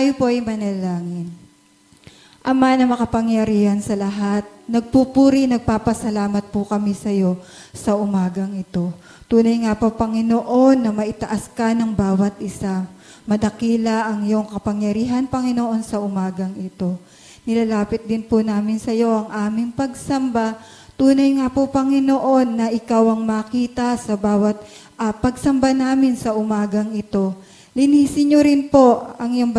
Tayo po ay manalangin. Ama na makapangyarihan sa lahat, nagpupuri, nagpapasalamat po kami sa iyo sa umagang ito. Tunay nga po, Panginoon, na maitaas ka ng bawat isa. Madakila ang iyong kapangyarihan, Panginoon, sa umagang ito. Nilalapit din po namin sa iyo ang aming pagsamba. Tunay nga po, Panginoon, na ikaw ang makita sa bawat pagsamba namin sa umagang ito. Linisin niyo rin po ang iyong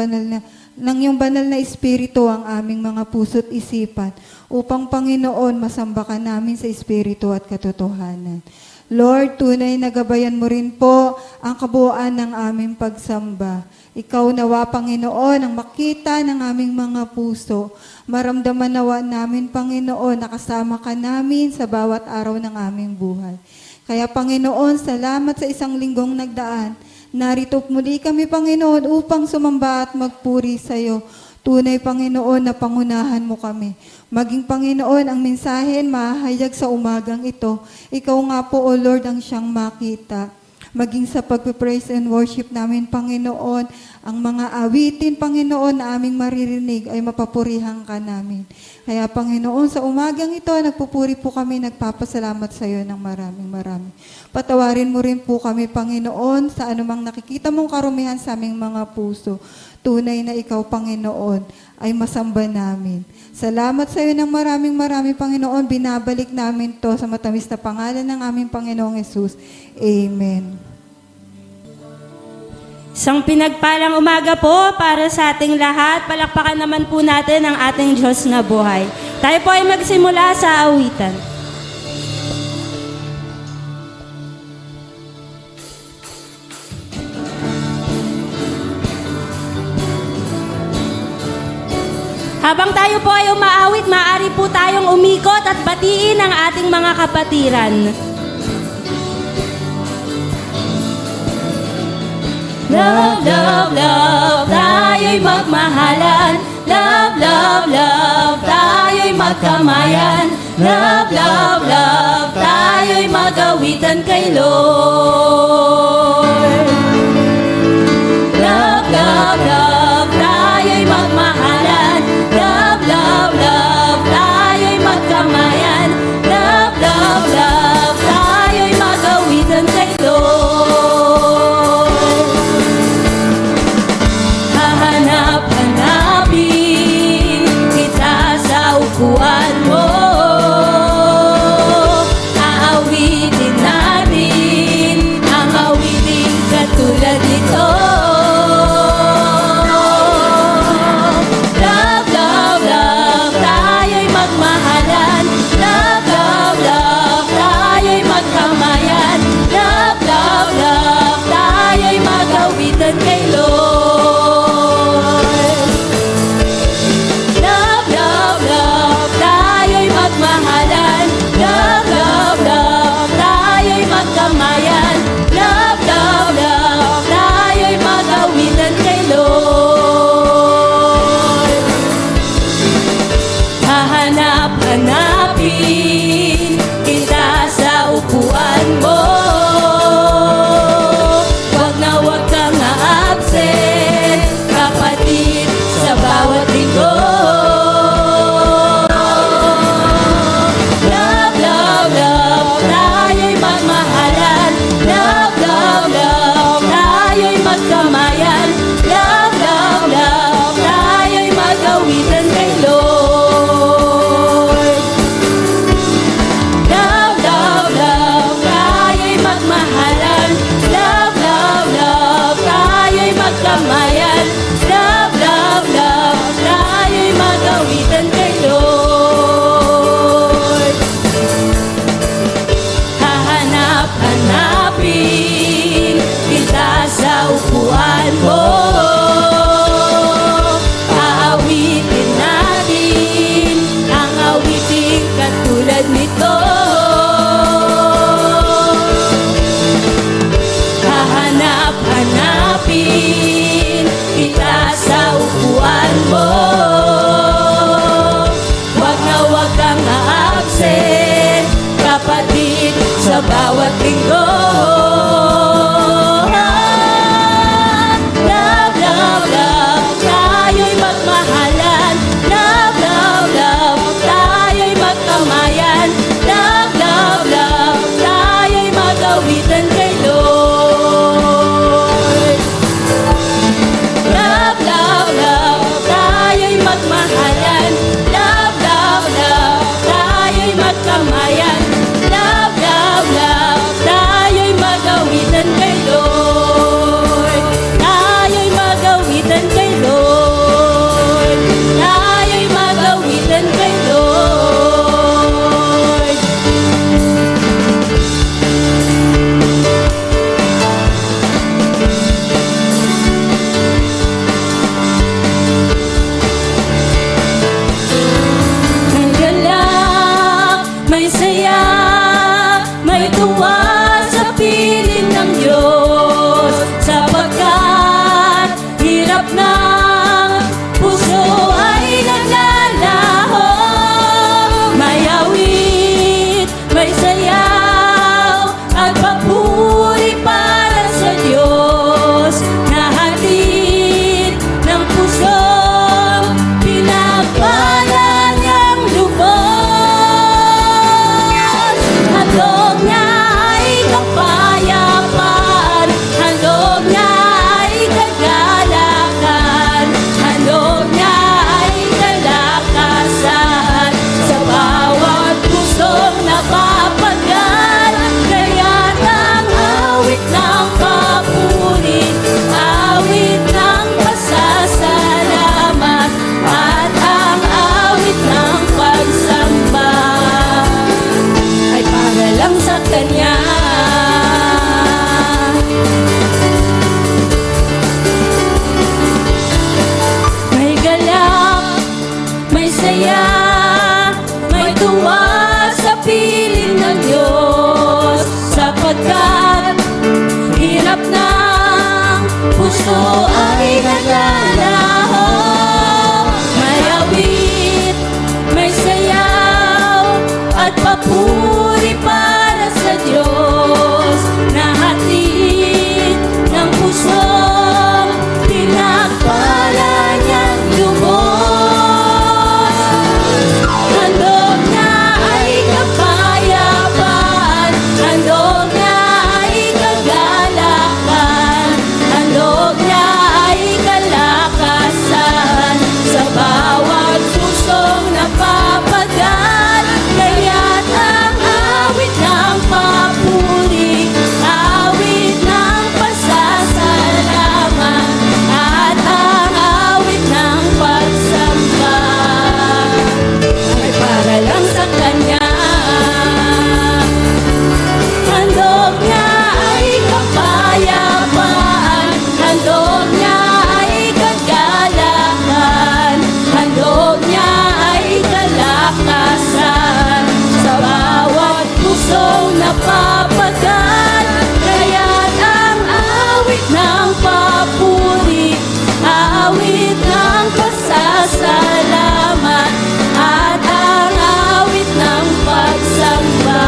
banal na Espiritu ang aming mga puso't isipan upang, Panginoon, masamba ka namin sa Espiritu at katotohanan. Lord, tunay na gabayan mo rin po ang kabuuan ng aming pagsamba. Ikaw nawa, Panginoon, ang makita ng aming mga puso. Maramdaman nawa namin, Panginoon, nakasama ka namin sa bawat araw ng aming buhay. Kaya, Panginoon, salamat sa isang linggong nagdaan. Narito muli kami, Panginoon, upang sumamba at magpuri sa iyo. Tunay, Panginoon, na pangunahan mo kami. Maging, Panginoon, ang mensahe mahahayag sa umagang ito. Ikaw nga po, O Lord, ang siyang makita. Maging sa pagpe-praise and worship namin, Panginoon, ang mga awitin, Panginoon, na aming maririnig ay mapapurihan ka namin. Kaya, Panginoon, sa umagang ito, nagpupuri po kami, nagpapasalamat sa iyo ng maraming. Patawarin mo rin po kami, Panginoon, sa anumang nakikita mong karumihan sa aming mga puso. Tunay na ikaw, Panginoon, ay masamba namin. Salamat sa iyo ng maraming, Panginoon. Binabalik namin to sa matamis na pangalan ng aming Panginoong Hesus. Amen. Isang pinagpalang umaga po para sa ating lahat. Palakpakan naman po natin ang ating Diyos na buhay. Tayo po ay magsimula sa awitan. Habang tayo po ay umaawit, maaari po tayong umikot at batiin ang ating mga kapatiran. Love, love, love, tayo'y magmahalan. Love, love, love, tayo'y magkamayan. Love, love, love, tayo'y magawitan kay Lord. Love, love, love, tayo'y magmahalan. Love, love, love, tayo'y magkamayan. Love, love, love, tayo'y magawitan kay Lord. Hahanap-hanapin kita sa upuan mo. Aawitin natin ang awiting katulad nito. Love, love, love, tayo'y magmahalan. Love, love, love, tayo'y magkamayan. Love, love, love, tayo'y magawitan kay Lord. Love, love, love, tayo'y magmahalan. Love, love, love, tayo'y magkamayan. Love, love, love, tayo'y magawitan kay Lord. Hahanap-hanapin kita sa upuan mo. Wag na wag kang a-absent, kapatid, sa bawat linggo. Love, love, love, tayo'y magmahalan. Love, love, love, tayo'y magkamayan. Love, love, love, tayo'y magawitan kay Lord. Love, love, love, tayo'y magmahalan. Love, love, love, tayo'y magkamayan. Love, love, love, tayo'y magawitan kay Lord. Hahanap-hanapin kita sa upuan mo. Aawitin natin ang awiting katulad nito. Hahanap-hanapin kita sa upuan mo. Wag na wag kang a-absent, kapatid, sa bawat linggo. Love, love, love, puso ay naglalaho. May awit, may sayaw, at papuri para sa Diyos na hatid ng pusong pinagpala niyang lubos. Handog niya ay kapayapaan, handog niya ay kagalakan, handog niya ay kalakasan sa bawat pusong napapagal. Kaya't ang awit ng papuri, awit ng pasasalamat, at ang awit ng pagsamba ay para lang sa Kanya. Handog niya ay kapayapaan, handog niya ay kagalakan, handog niya ay kalakasan sa bawat pusong napapagal. Kaya't ang awit ng papuri, awit ng pasasalamat, at ang awit ng pagsamba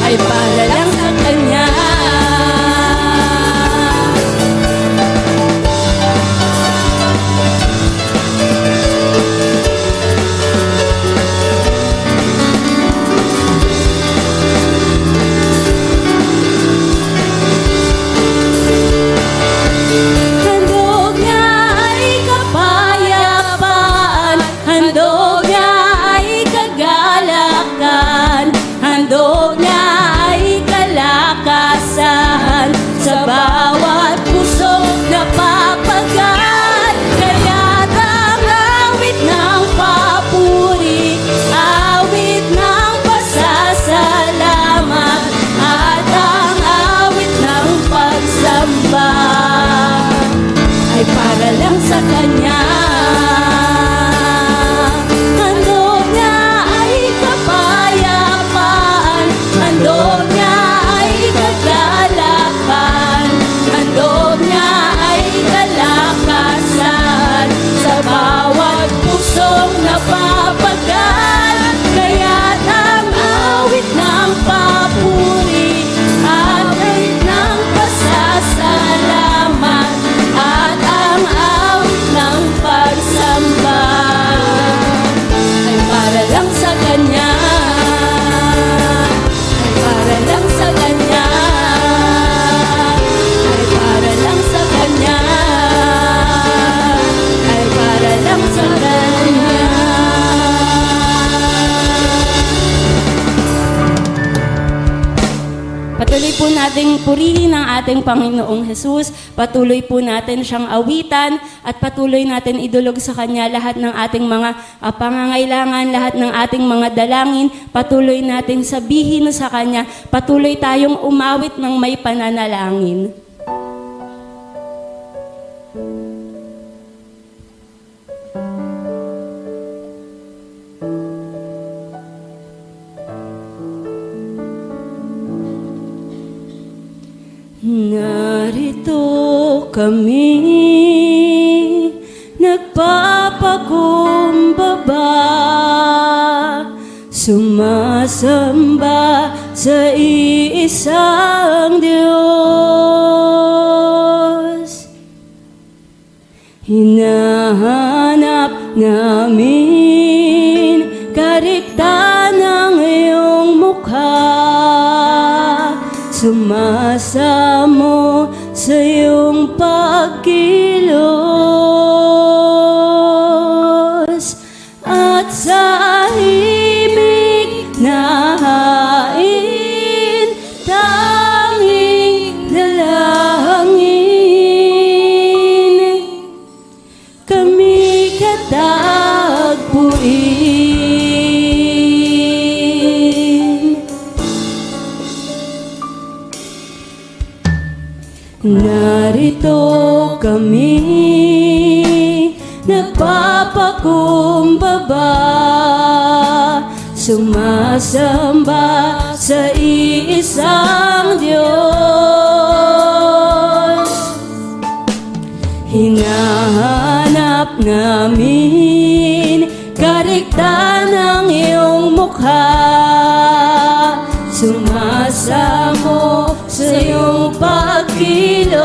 ay para lang sa Kanya. Handog niya ay kapayapaan, handog niya ay kagalakan, handog niya ay kalakasan sa bawat pusong napapagal. Kaya't ang awit ng papuri, awit ng pasasalamat, at ang awit ng pagsamba ay para lang sa Kanya. Handog niya ay kapayapaan, handog niya ay kagalakan, handog niya ay kalakasan sa bawat pusong napapagal. Kaya't ang awit ng papuri, awit ng pasasalamat, at ang awit ng pagsamba ay para lang sa Kanya, ay para lang sa Kanya, ay para lang sa Kanya, ay para lang sa Kanya. Patuloy po nating purihin ang ating Panginoong Hesus. Patuloy po natin siyang awitan at patuloy natin idulog sa Kanya lahat ng ating mga pangangailangan, lahat ng ating mga dalangin. Patuloy nating sabihin sa Kanya. Patuloy tayong umawit ng may pananalangin. Narito kami, nagpapakumbaba, sumasamba sa iisang Diyos. Hinahanap namin kariktan ng iyong mukha, sumasamo sa iyong pagkilos, at sa himig na hain tanging dalangin kami katagpuin. Narito kami, nagpapakumbaba, sumasamba sa iisang Diyos. mukha, sumasamo sa iyong pagkilos,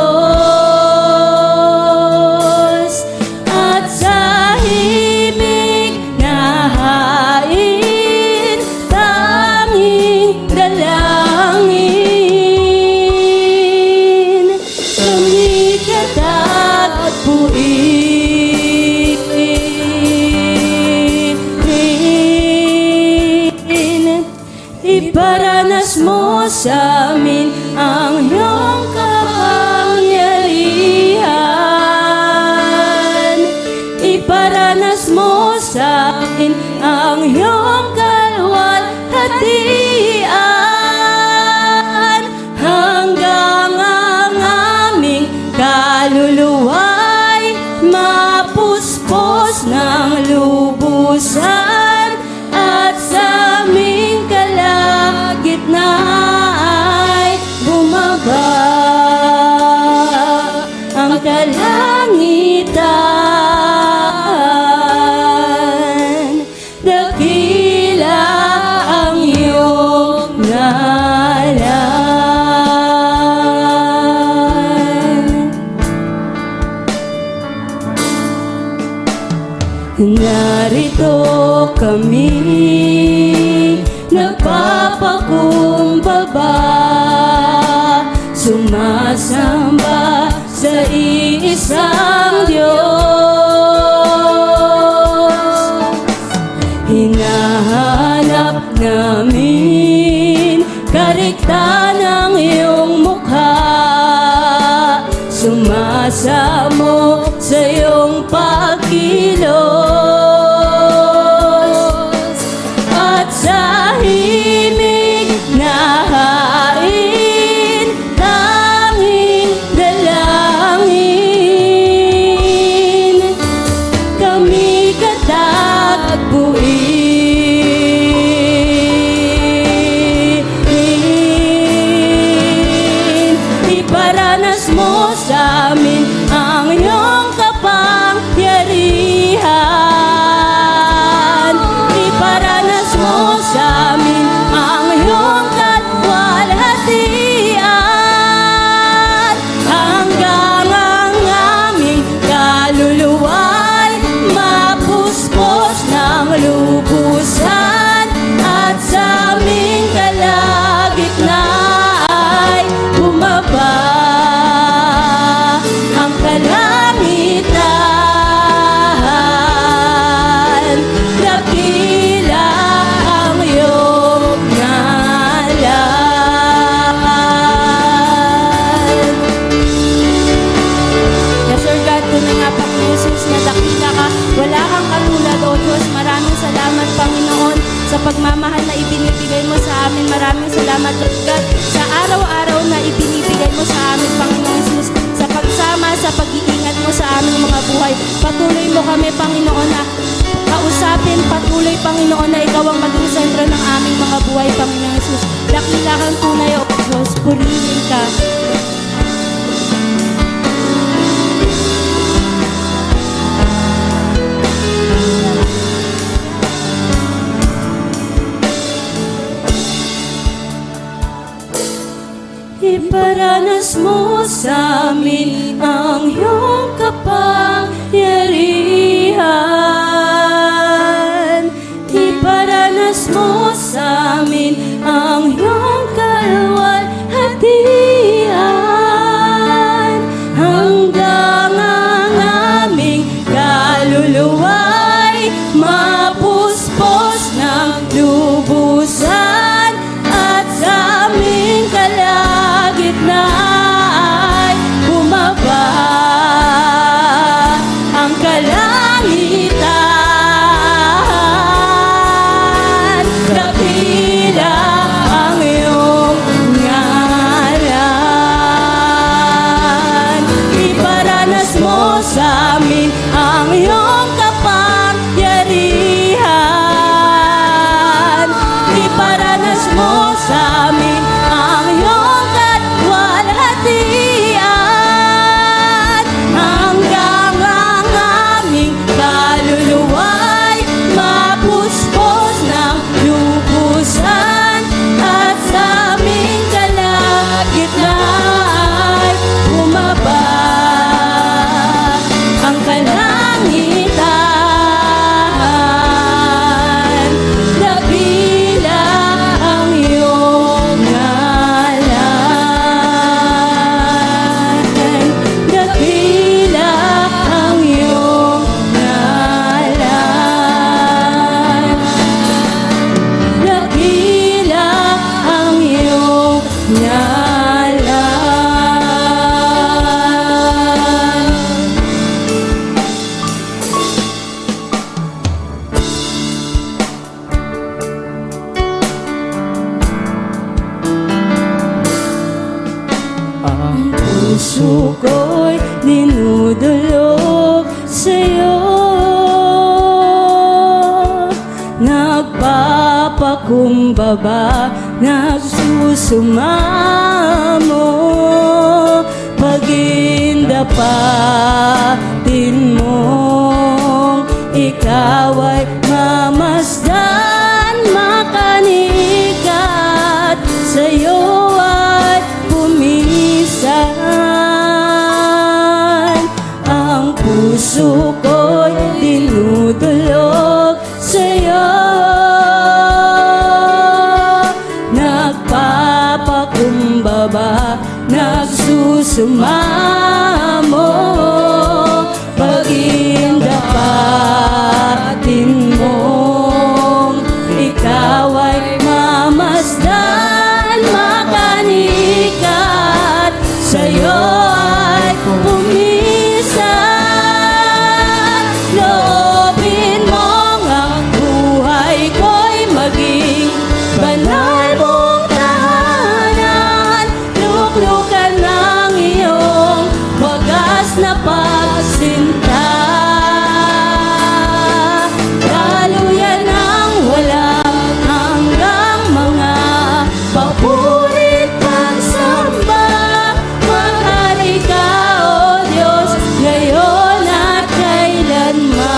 at sa himig na hain, tanging dalangin. Kami katagpuin, iparanas mo sa amin ang iyong kapangyarihan. Iparanas mo sa amin ang iyong kalwalhatian, hanggang ang aming kaluluwa'y mapuspos ng lubusan, at sa aming kalagitnaan ay bumaba ang kalangitan. Dakila ang iyong ngalan. Narito kami, nagpapakumbaba, sumasamba sa iisang Diyos. Hinahanap namin karikta ng iyong mukha, sumasamo sa iyong pagkilos, at sa himig na hain, tanging dalangin. Kami katagpuin, iparanas mo sa amin ang iyong kapangyarihan. Iparanas mo sa amin ang iyong kalwalhatian, hanggang ang aming kaluluwa'y mapuspos ng lubusan, at sa aming kalagitnaan ay bumaba ang kalangitan. Dakila ang iyong ngalan. Yes, Sir God, tunay nga pa Jesus na dakila ka. Wala kang katulad, O Diyos. Maraming salamat, Panginoon, sa pagmamahal na ibinibigay mo sa amin. Maraming salamat, Lord God, sa araw-araw na ibinibigay mo sa amin, Panginoon Jesus, sa pagsama, sa pag-iingat mo sa aming mga buhay. Patuloy mo kami, Panginoon, na kausapin. Patuloy, Panginoon, na ikaw ang maging sentro ng aming mga buhay, Panginoon Jesus. Dakila kang tunay, O Diyos. Purihin ka. Iparanas mo sa amin ang iyong kapangyarihan. Iparanas mo sa amin ang iyong kalwalhatian, hanggang ang aming kaluluwa'y mapuspos ng lubusan, at sa aming kalagitnaan ay bumaba ang kalangitan. Dakila ang iyong ngalan. Iparanas mo sa amin ang iyong kapangyarihan. Iparanas mo sa amin ang iyong kalwalhatian, hanggang ang aming kaluluwa'y mapuspos ng lubusan. puso ko'y dinudulog sa'yo. Nagpapakumbaba, nagsusumamo, pagindapatin mong ikaw ay mamasdan, makanikat, sa'yo ay pumisan. Ang puso ko'y dinudulog sa'yo. Nagpapakumbaba, nagsusumamo, pagindapatin mong ikaw ay mamasdan, makanikat, sa'yo ay pumisan. Loobin mong ang buhay ko'y maging banal mong tahanan, luklukan ng iyong wagas na pagsinta. Daluyan ng walang hanggang mga papurit pagsamba, maghari ka, O Diyos, ngayon at kailanman.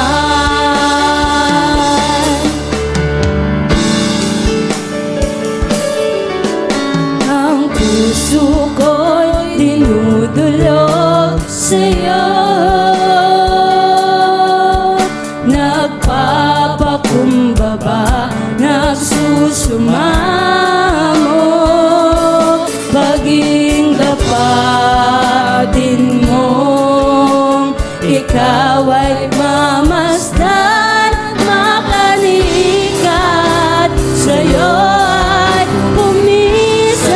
Ang puso ko'y dinudulog sa'yo. Nagpapakumbaba, nagsusumamo, pagindapatin mong ikaw ay mamasdan, makanikat, sa'yo ay pumisan.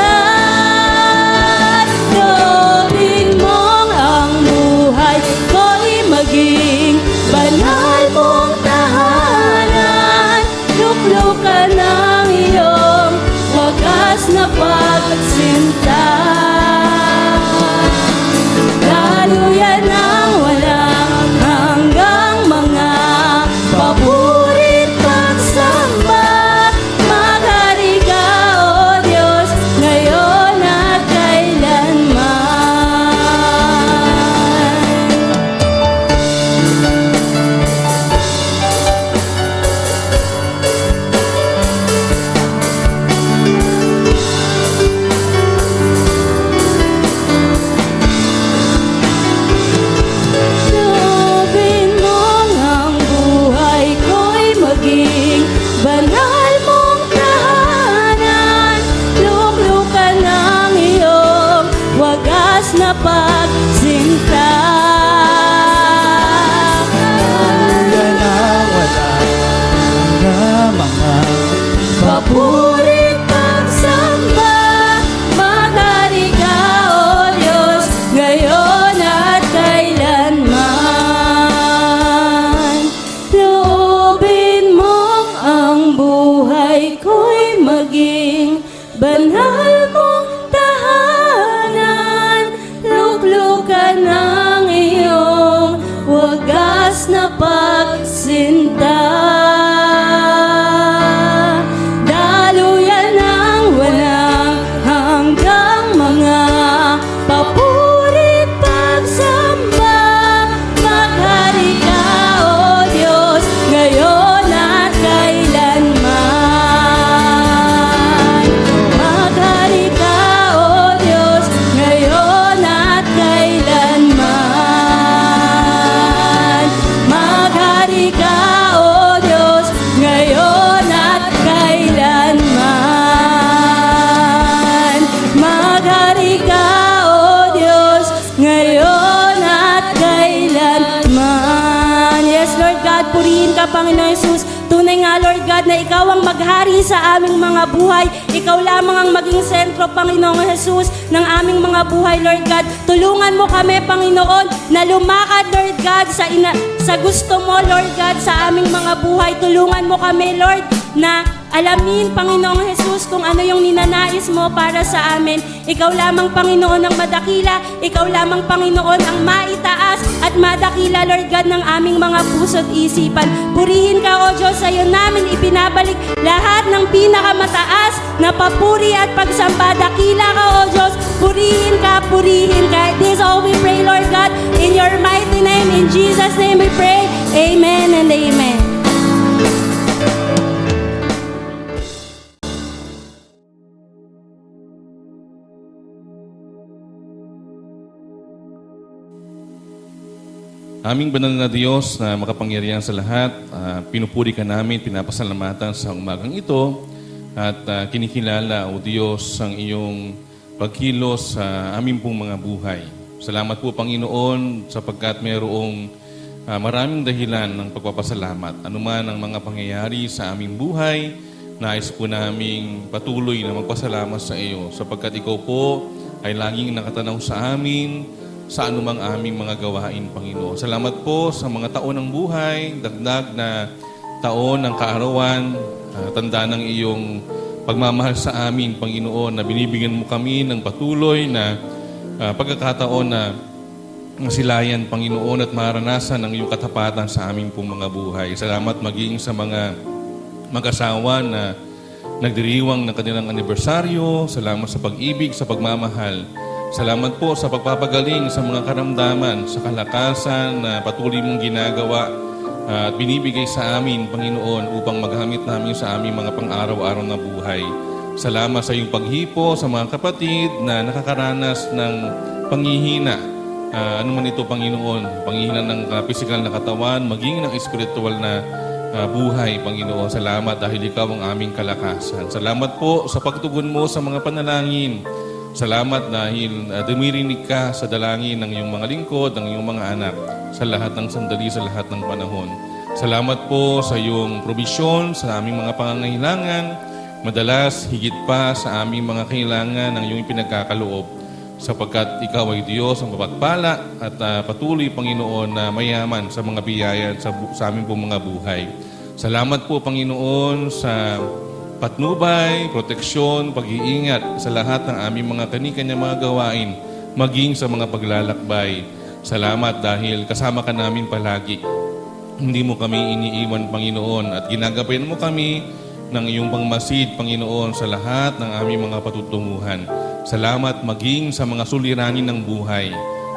Loobin mong ang buhay ko'y maging banal mong tahanan, luklukan ng iyong wagas na pagsinta. Daluyan ng walang hanggang mga papurit pagsamba, maghari ka, O Diyos, ngayon at kailanman. Loobin mong ang buhay ko'y maging banal mong tahanan, luklukan ng iyong wagas na pagsinta. Yan ang wala hanggang mga Papurit pagsamba, maghari ka, O Diyos, ngayon at kailanman. Loobin mong ang buhay ko'y maging banal mong tahanan, luklukan ng iyong wagas na pagsinta. Daluyan ng walang hanggang mga papurit pagsamba, maghari ka, O Diyos, ngayon at kailanman. Maghari ka, O Diyos, ngayon at kailanman. Maghari ka, O Diyos, ngayon at kailanman. Maghari ka, O Diyos, ngayon at kailanman. Yes, Lord God, purihin ka, Panginoon Jesus. Tunay nga, Lord God, na Ikaw ang maghari sa aming mga buhay. Ikaw lamang ang maging sentro, Panginoong Jesus, ng aming mga buhay, Lord God. Tulungan mo kami, Panginoon, na lumakad, Lord God, sa gusto mo, Lord God, sa aming mga buhay. Tulungan mo kami, Lord, na alamin, Panginoong Jesus, kung ano yung ninanais mo para sa amin. Ikaw lamang, Panginoon, ang madakila. Ikaw lamang, Panginoon, ang maitaas at madakila, Lord God, ng aming mga puso't isipan. Purihin ka, O Diyos, sa iyo namin ipinabalik lahat ng pinakamataas na papuri at pagsamba. Dakila ka, O Diyos. Purihin ka, purihin ka. This all we pray, Lord God, in your mighty name. In Jesus' name we pray. Amen and amen. Aming banal na Diyos na makapangyarihan sa lahat, pinupuri ka namin, pinapasalamatan sa umagang ito at kinikilala, O Diyos, ang iyong pagkilos sa aming pong mga buhay. Salamat po, Panginoon, sapagkat mayroong maraming dahilan ng pagpapasalamat. Anuman ang mga pangyayari sa aming buhay, nais po naming patuloy na magpasalamat sa iyo sapagkat ikaw po ay laging nakatanaw sa amin, sa anumang aming mga gawain, Panginoon. Salamat po sa mga taon ng buhay, dagdag na taon ng kaarawan, tanda ng iyong pagmamahal sa amin, Panginoon, na binibigyan mo kami ng patuloy na pagkakataon na masilayan, Panginoon, at maranasan ang iyong katapatan sa aming pong mga buhay. Salamat maging sa mga mag-asawa na nagdiriwang ng kanilang anibersaryo. Salamat sa pag-ibig, sa pagmamahal. Salamat po sa pagpapagaling sa mga karamdaman, sa kalakasan na patuloy mong ginagawa at binibigay sa amin, Panginoon, upang maghamit namin sa aming mga pang-araw-araw na buhay. Salamat sa iyong paghipo sa mga kapatid na nakakaranas ng panghihina. Ano man ito, Panginoon, panghihina ng pisikal na katawan, maging ng espiritual na buhay, Panginoon. Salamat dahil ikaw ang aming kalakasan. Salamat po sa pagtugon mo sa mga panalangin. Salamat dahil dumirinig ka sa dalangin ng iyong mga lingkod, ng iyong mga anak, sa lahat ng sandali, sa lahat ng panahon. Salamat po sa iyong probisyon, sa aming mga pangangailangan, madalas higit pa sa aming mga kailangan ng iyong pinagkakaloob, sapagkat ikaw ay Diyos ang mapagpala at patuloy, Panginoon, na mayaman sa mga biyaya sa aming pong mga buhay. Salamat po, Panginoon, sa patnubay, proteksyon, pag-iingat sa lahat ng aming mga kanikanya mga gawain, maging sa mga paglalakbay. Salamat dahil kasama ka namin palagi. Hindi mo kami iniiwan, Panginoon, at ginagabayan mo kami ng iyong pangmasid, Panginoon, sa lahat ng aming mga patutunguhan. Salamat maging sa mga suliranin ng buhay.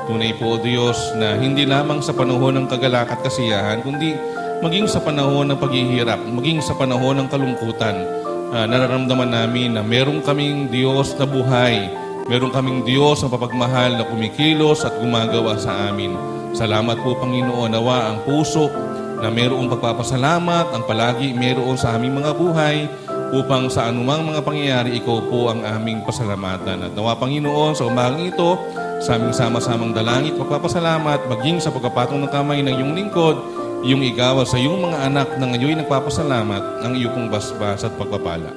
Tunay po, O Diyos, na hindi lamang sa panahon ng kagalak at kasiyahan, kundi maging sa panahon ng paghihirap, maging sa panahon ng kalungkutan. Nararamdaman namin na meron kaming Diyos na buhay, meron kaming Diyos na papagmahal na kumikilos at gumagawa sa amin. Salamat po, Panginoon, nawa ang puso na mayroong pagpapasalamat, ang palagi mayroon sa aming mga buhay, upang sa anumang mga pangyayari, ikaw po ang aming pasalamatan. At nawa, Panginoon, sa umagang ito, sa aming sama-samang dalangin, pagpapasalamat, maging sa pagkapatong ng kamay ng iyong lingkod, iyong igawa sa iyong mga anak na ngayon nagpapasalamat ng iyong pong basbas at pagpapala.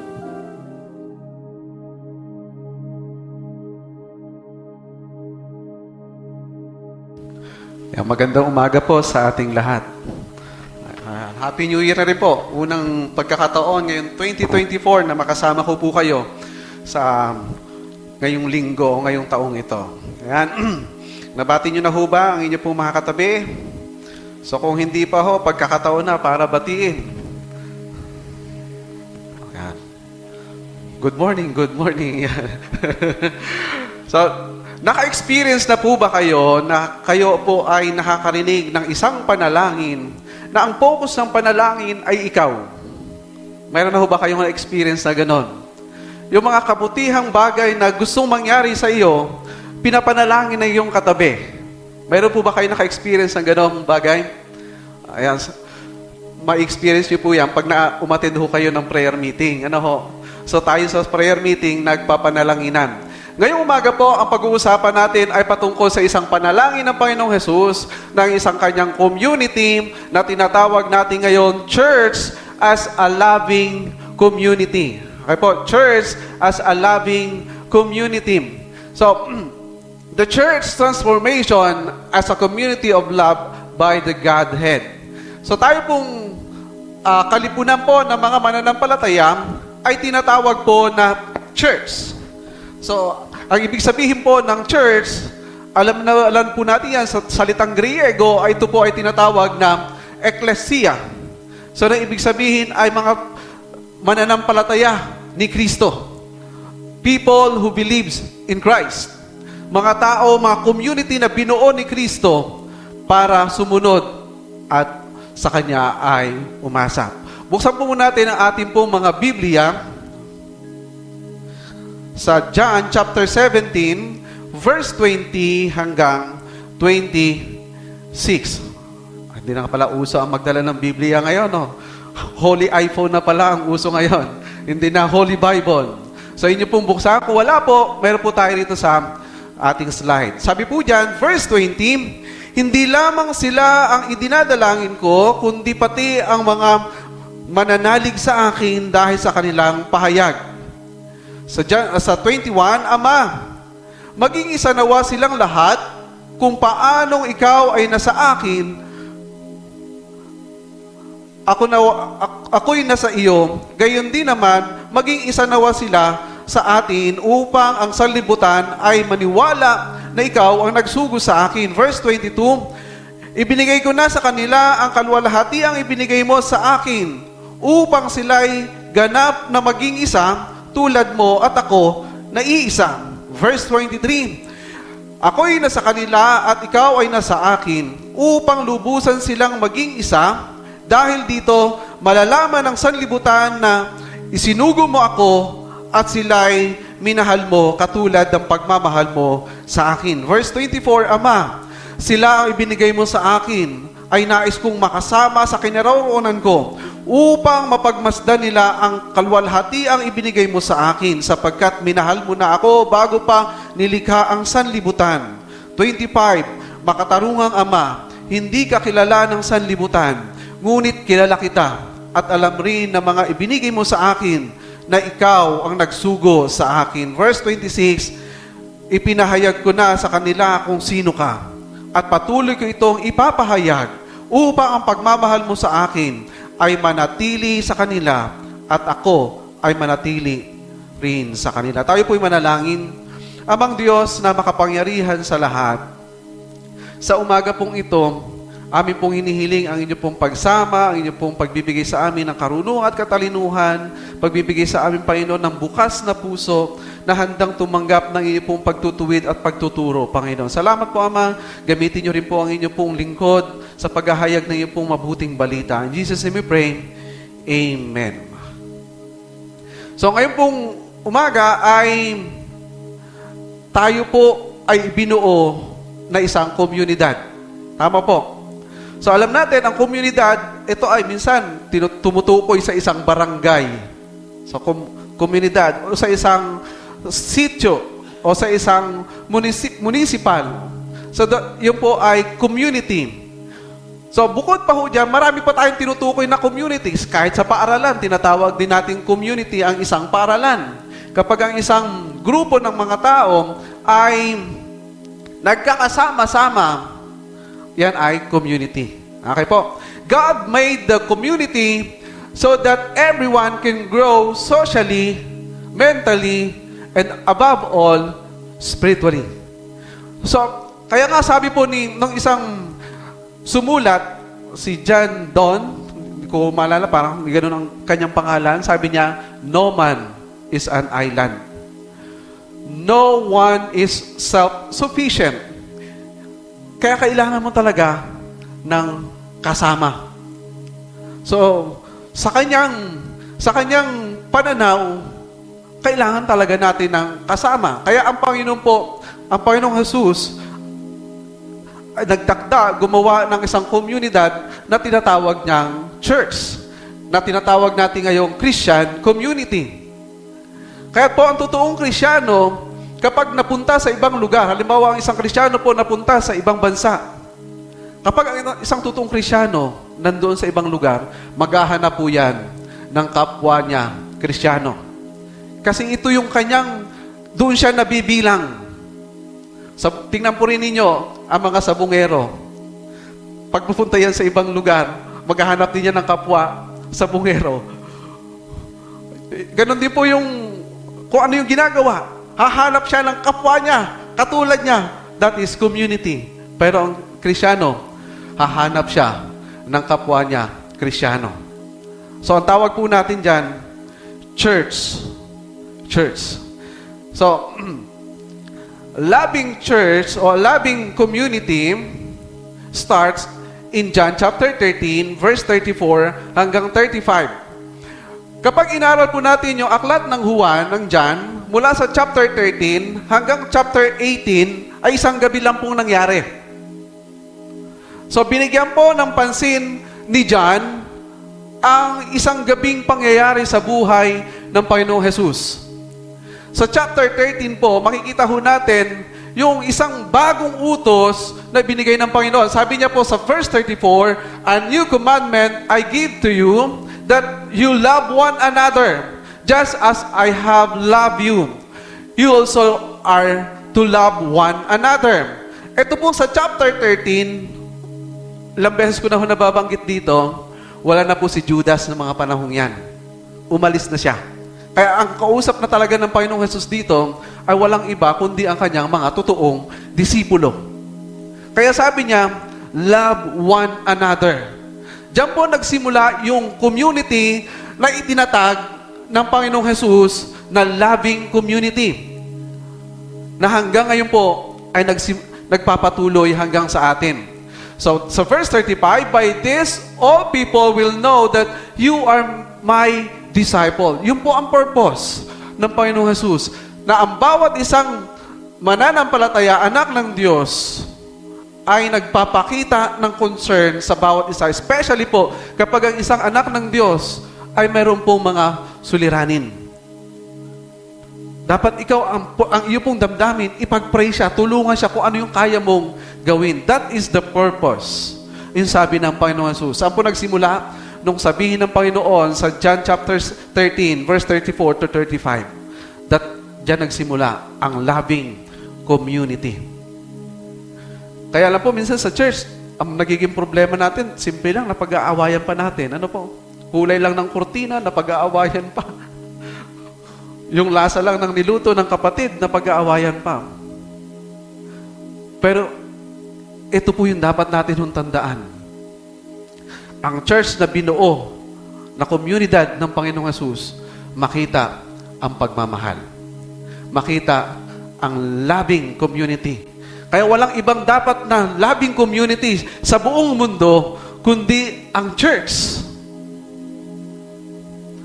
Magandang umaga po sa ating lahat. Happy New Year na rin po. Unang pagkakataon ngayong 2024 na makasama ko po kayo sa ngayong linggo o ngayong taong ito. Ayan. Nabati nyo na ho ba ang inyo pong mga katabi? So kung hindi pa ho, pagkakataon na para batiin. Ayan. Good morning, good morning. So, naka-experience na po ba kayo na kayo po ay nakakarinig ng isang panalangin na ang focus ng panalangin ay ikaw? Mayroon na ho ba kayong na-experience na ganon? Yung mga kabutihang bagay na gustong mangyari sa iyo, pinapanalangin na iyong katabi. Mayroon po ba kayo naka-experience ng ganong bagay? Ayan, ma-experience niyo po yan pag umattend ho kayo ng prayer meeting. Ano ho? So tayo sa prayer meeting, nagpapanalanginan. Ngayong umaga po, ang pag-uusapan natin ay patungkol sa isang panalangin ng Panginoong Hesus ng isang kanyang community na tinatawag natin ngayon Church as a Loving Community. Okay po, Church as a Loving Community. So, the church transformation as a community of love by the Godhead. So tayo pong kalipunan po ng mga mananampalataya ay tinatawag po na church. So, Ang ibig sabihin po ng church, alam po natin yan, sa salitang Griego, ay ito po ay tinatawag na ecclesia. So, na ibig sabihin ay mga mananampalataya ni Kristo. People who believes in Christ. Mga tao, mga community na binuo ni Kristo para sumunod at sa Kanya ay umasa. Buksan po muna natin ang ating pong mga Biblia sa John chapter 17, verse 20 hanggang 26. Hindi na pala uso ang magdala ng Biblia ngayon, no? Holy iPhone na pala ang uso ngayon. Hindi na Holy Bible. So, inyo pong buksan. Kung wala po, meron po tayo rito sa ating slide. Sabi po dyan, verse 20, hindi lamang sila ang idinadalangin ko, kundi pati ang mga mananalig sa akin dahil sa kanilang pahayag. Sa 21, Ama, maging isa nawa silang lahat kung paanong ikaw ay nasa akin, ako'y nasa iyo, gayon din naman, maging isa nawa sila sa atin upang ang sanlibutan ay maniwala na ikaw ang nagsugo sa akin. Verse 22, ibinigay ko na sa kanila ang kalwalhati ang ibinigay mo sa akin upang sila'y ganap na maging isa tulad mo at ako na iisa. Verse 23, ako'y nasa kanila at ikaw ay nasa akin upang lubusan silang maging isa. Dahil dito, malalaman ng sanlibutan na isinugo mo ako at sila'y minahal mo katulad ng pagmamahal mo sa akin. Verse 24, Ama, sila ang ibinigay mo sa akin ay nais kong makasama sa kinaroroonan ko upang mapagmasdan nila ang kalwalhati ang ibinigay mo sa akin sapagkat minahal mo na ako bago pa nilikha ang sanlibutan. 25, makatarungang Ama, hindi ka kilala ng sanlibutan, ngunit kilala kita at alam rin na mga ibinigay mo sa akin na ikaw ang nagsugo sa akin. Verse 26, ipinahayag ko na sa kanila kung sino ka at patuloy ko itong ipapahayag upang ang pagmamahal mo sa akin ay manatili sa kanila at ako ay manatili rin sa kanila. Tayo po'y manalangin. Amang Diyos na makapangyarihan sa lahat, sa umaga pong ito, amin pong hinihiling ang inyo pong pagsama, ang inyo pong pagbibigay sa amin ng karunungan at katalinuhan, pagbibigay sa amin, Panginoon, ng bukas na puso na handang tumanggap ng inyo pong pagtutuwid at pagtuturo, Panginoon. Salamat po, Ama. Gamitin niyo rin po ang inyo pong lingkod sa paghahayag ng inyo pong mabuting balita. In Jesus' name we pray. Amen. So ngayon pong umaga ay tayo po ay binuo na isang komunidad. Tama po. So alam natin, ang komunidad, ito ay minsan tumutukoy sa isang barangay, sa komunidad, o sa isang sitio, o sa isang municipal. So yun po ay community. So bukod pa ho dyan, marami pa tayong tinutukoy na communities. Kahit sa paaralan, tinatawag din natin community ang isang paaralan. Kapag ang isang grupo ng mga tao ay nagkakasama-sama, yan ay community. Okay po. God made the community so that everyone can grow socially, mentally, and above all, spiritually. So, kaya nga sabi po ng isang sumulat, si John Donne, hindi ko maalala, parang gano'n ang kanyang pangalan, sabi niya, no man is an island. No one is self-sufficient. Kaya kailangan mo talaga ng kasama. So, sa kanyang pananaw, kailangan talaga natin ng kasama. Kaya ang Panginoong Jesus, ay nagtakda, gumawa ng isang komunidad na tinatawag niyang church, na tinatawag natin ngayong Christian community. Kaya po ang totoong Kristiyano, kapag napunta sa ibang lugar, halimbawa ang isang Kristiyano po napunta sa ibang bansa, kapag ang isang totoong Kristiyano nandoon sa ibang lugar, maghahanap po yan ng kapwa niya, Kristiyano. Kasi ito yung doon siya nabibilang. Tingnan po rin ninyo ang mga sabungero. Pag pupunta yan sa ibang lugar, maghahanap din yan ng kapwa sabungero. Ganon din po kung ano yung ginagawa hahanap siya ng kapwa niya, katulad niya. That is community. Pero ang Kristiyano, hahanap siya ng kapwa niya, Kristiyano. So, ang tawag po natin dyan, church. Church. So, loving church or loving community starts in John chapter 13, verse 34 hanggang 35. Kapag inaral po natin yung aklat ng Juan, ng John, mula sa chapter 13 hanggang chapter 18, ay isang gabi lang pong nangyari. So, binigyan po ng pansin ni John ang isang gabing pangyayari sa buhay ng Panginoong Jesus. Sa chapter 13 po, makikita ho natin yung isang bagong utos na binigay ng Panginoon. Sabi niya po sa verse 34, "A new commandment I give to you, that you love one another, just as I have loved you. You also are to love one another." Ito po sa chapter 13, ilang beses ko na ho nababanggit dito, wala na po si Judas ng mga panahong yan. Umalis na siya. Kaya ang kausap na talaga ng Panginoong Jesus dito ay walang iba kundi ang kanyang mga totoong disipulo. Kaya sabi niya, love one another. Diyan po nagsimula yung community na itinatag ng Panginoong Jesus na loving community. Na hanggang ngayon po ay nagpapatuloy hanggang sa atin. So, sa verse 35, "By this, all people will know that you are my disciple." Yun po ang purpose ng Panginoong Jesus. Na ang bawat isang mananampalataya, anak ng Diyos, ay nagpapakita ng concern sa bawat isa. Especially po, kapag ang isang anak ng Diyos ay mayroon pong mga suliranin. Dapat ikaw, ang iyo pong damdamin, ipag-pray siya, tulungan siya kung ano yung kaya mong gawin. That is the purpose. Yung sabi ng Panginoon Jesus. Saan po nagsimula? Nung sabihin ng Panginoon sa John chapter 13, verse 34 to 35. Diyan nagsimula ang loving community. Kaya lang po, minsan sa church, ang nagiging problema natin, simple lang, napag-aawayan pa natin. Ano po? Kulay lang ng kurtina, napag-aawayan pa. Yung lasa lang ng niluto ng kapatid, napag-aawayan pa. Pero, ito po yung dapat natin tandaan. Ang church na binuo, na komunidad ng Panginoong Jesus, makita ang pagmamahal. Makita ang loving community. Kaya walang ibang dapat na loving community sa buong mundo, kundi ang church.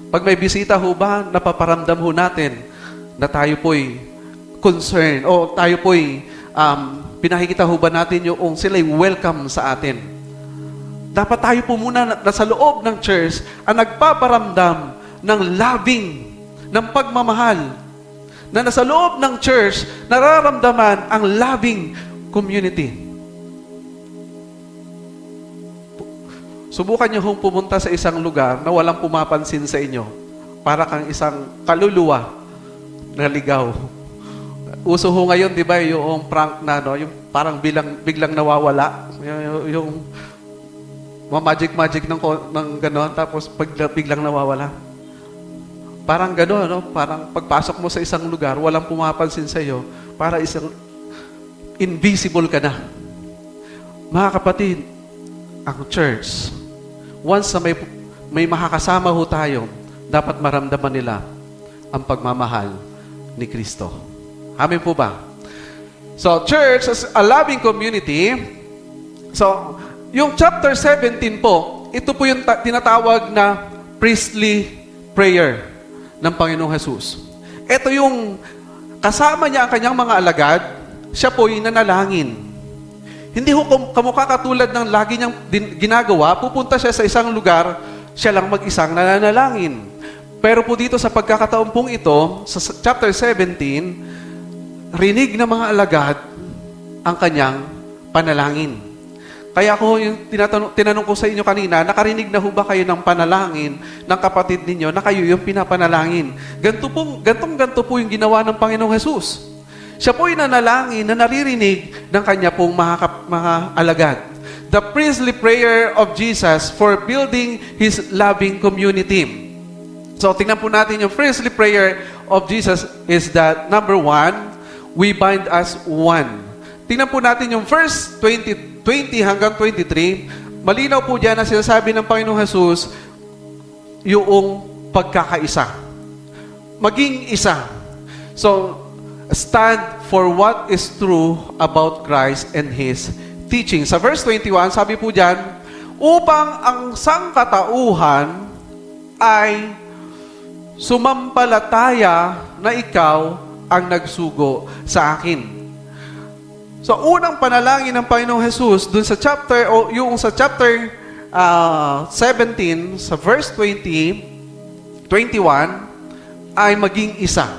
Pag may bisita ho ba, napaparamdam ho natin na tayo po'y concern o tayo po'y pinakikita ho ba natin yung sila'y welcome sa atin. Dapat tayo po muna nasa loob ng church ang nagpaparamdam ng loving, ng pagmamahal, na nasa loob ng church, nararamdaman ang loving community. Subukan niyo hong pumunta sa isang lugar na walang pumapansin sa inyo. Para kang isang kaluluwa na ligaw. Uso ho ngayon, di ba, yung prank na, no? Yung parang biglang nawawala. Yung magic ng gano'n, tapos biglang nawawala. Parang gano'n, no? Parang pagpasok mo sa isang lugar, walang pumapansin sa iyo, para isang invisible ka na. Mga kapatid, ang church, once na may makakasama ho tayo, dapat maramdaman nila ang pagmamahal ni Kristo. Amen po ba? So, church as a loving community. So, yung chapter 17 po, ito po yung tinatawag na priestly prayer ng Panginoong Jesus. Ito yung kasama niya ang kanyang mga alagad, siya po yung nanalangin. Hindi ho kamukha katulad ng lagi niyang ginagawa, pupunta siya sa isang lugar, siya lang mag-isang nananalangin. Pero po dito sa pagkakataon pong ito, sa chapter 17, rinig ng mga alagad ang kanyang panalangin. Kaya ako yung tinanong ko sa inyo kanina, nakarinig na ho ba kayo ng panalangin ng kapatid ninyo na kayo yung pinapanalangin? Gantong-ganto po yung ginawa ng Panginoong Jesus. Siya po yung nanalangin na naririnig ng kanya pong mga alagad. The priestly prayer of Jesus for building His loving community. So, tingnan po natin yung priestly prayer of Jesus is that, number 1, we bind as one. Tingnan po natin yung verse 20 hanggang 23. Malinaw po dyan na sinasabi ng Panginoong Jesus yung pagkakaisa. Maging isa. So, stand for what is true about Christ and His teaching. Sa verse 21, sabi po dyan, upang ang sangkatauhan ay sumampalataya na ikaw ang nagsugo sa akin. So, unang panalangin ng Panginoong Jesus dun sa chapter, o yung sa chapter 17, sa verse 20, 21, ay maging isa.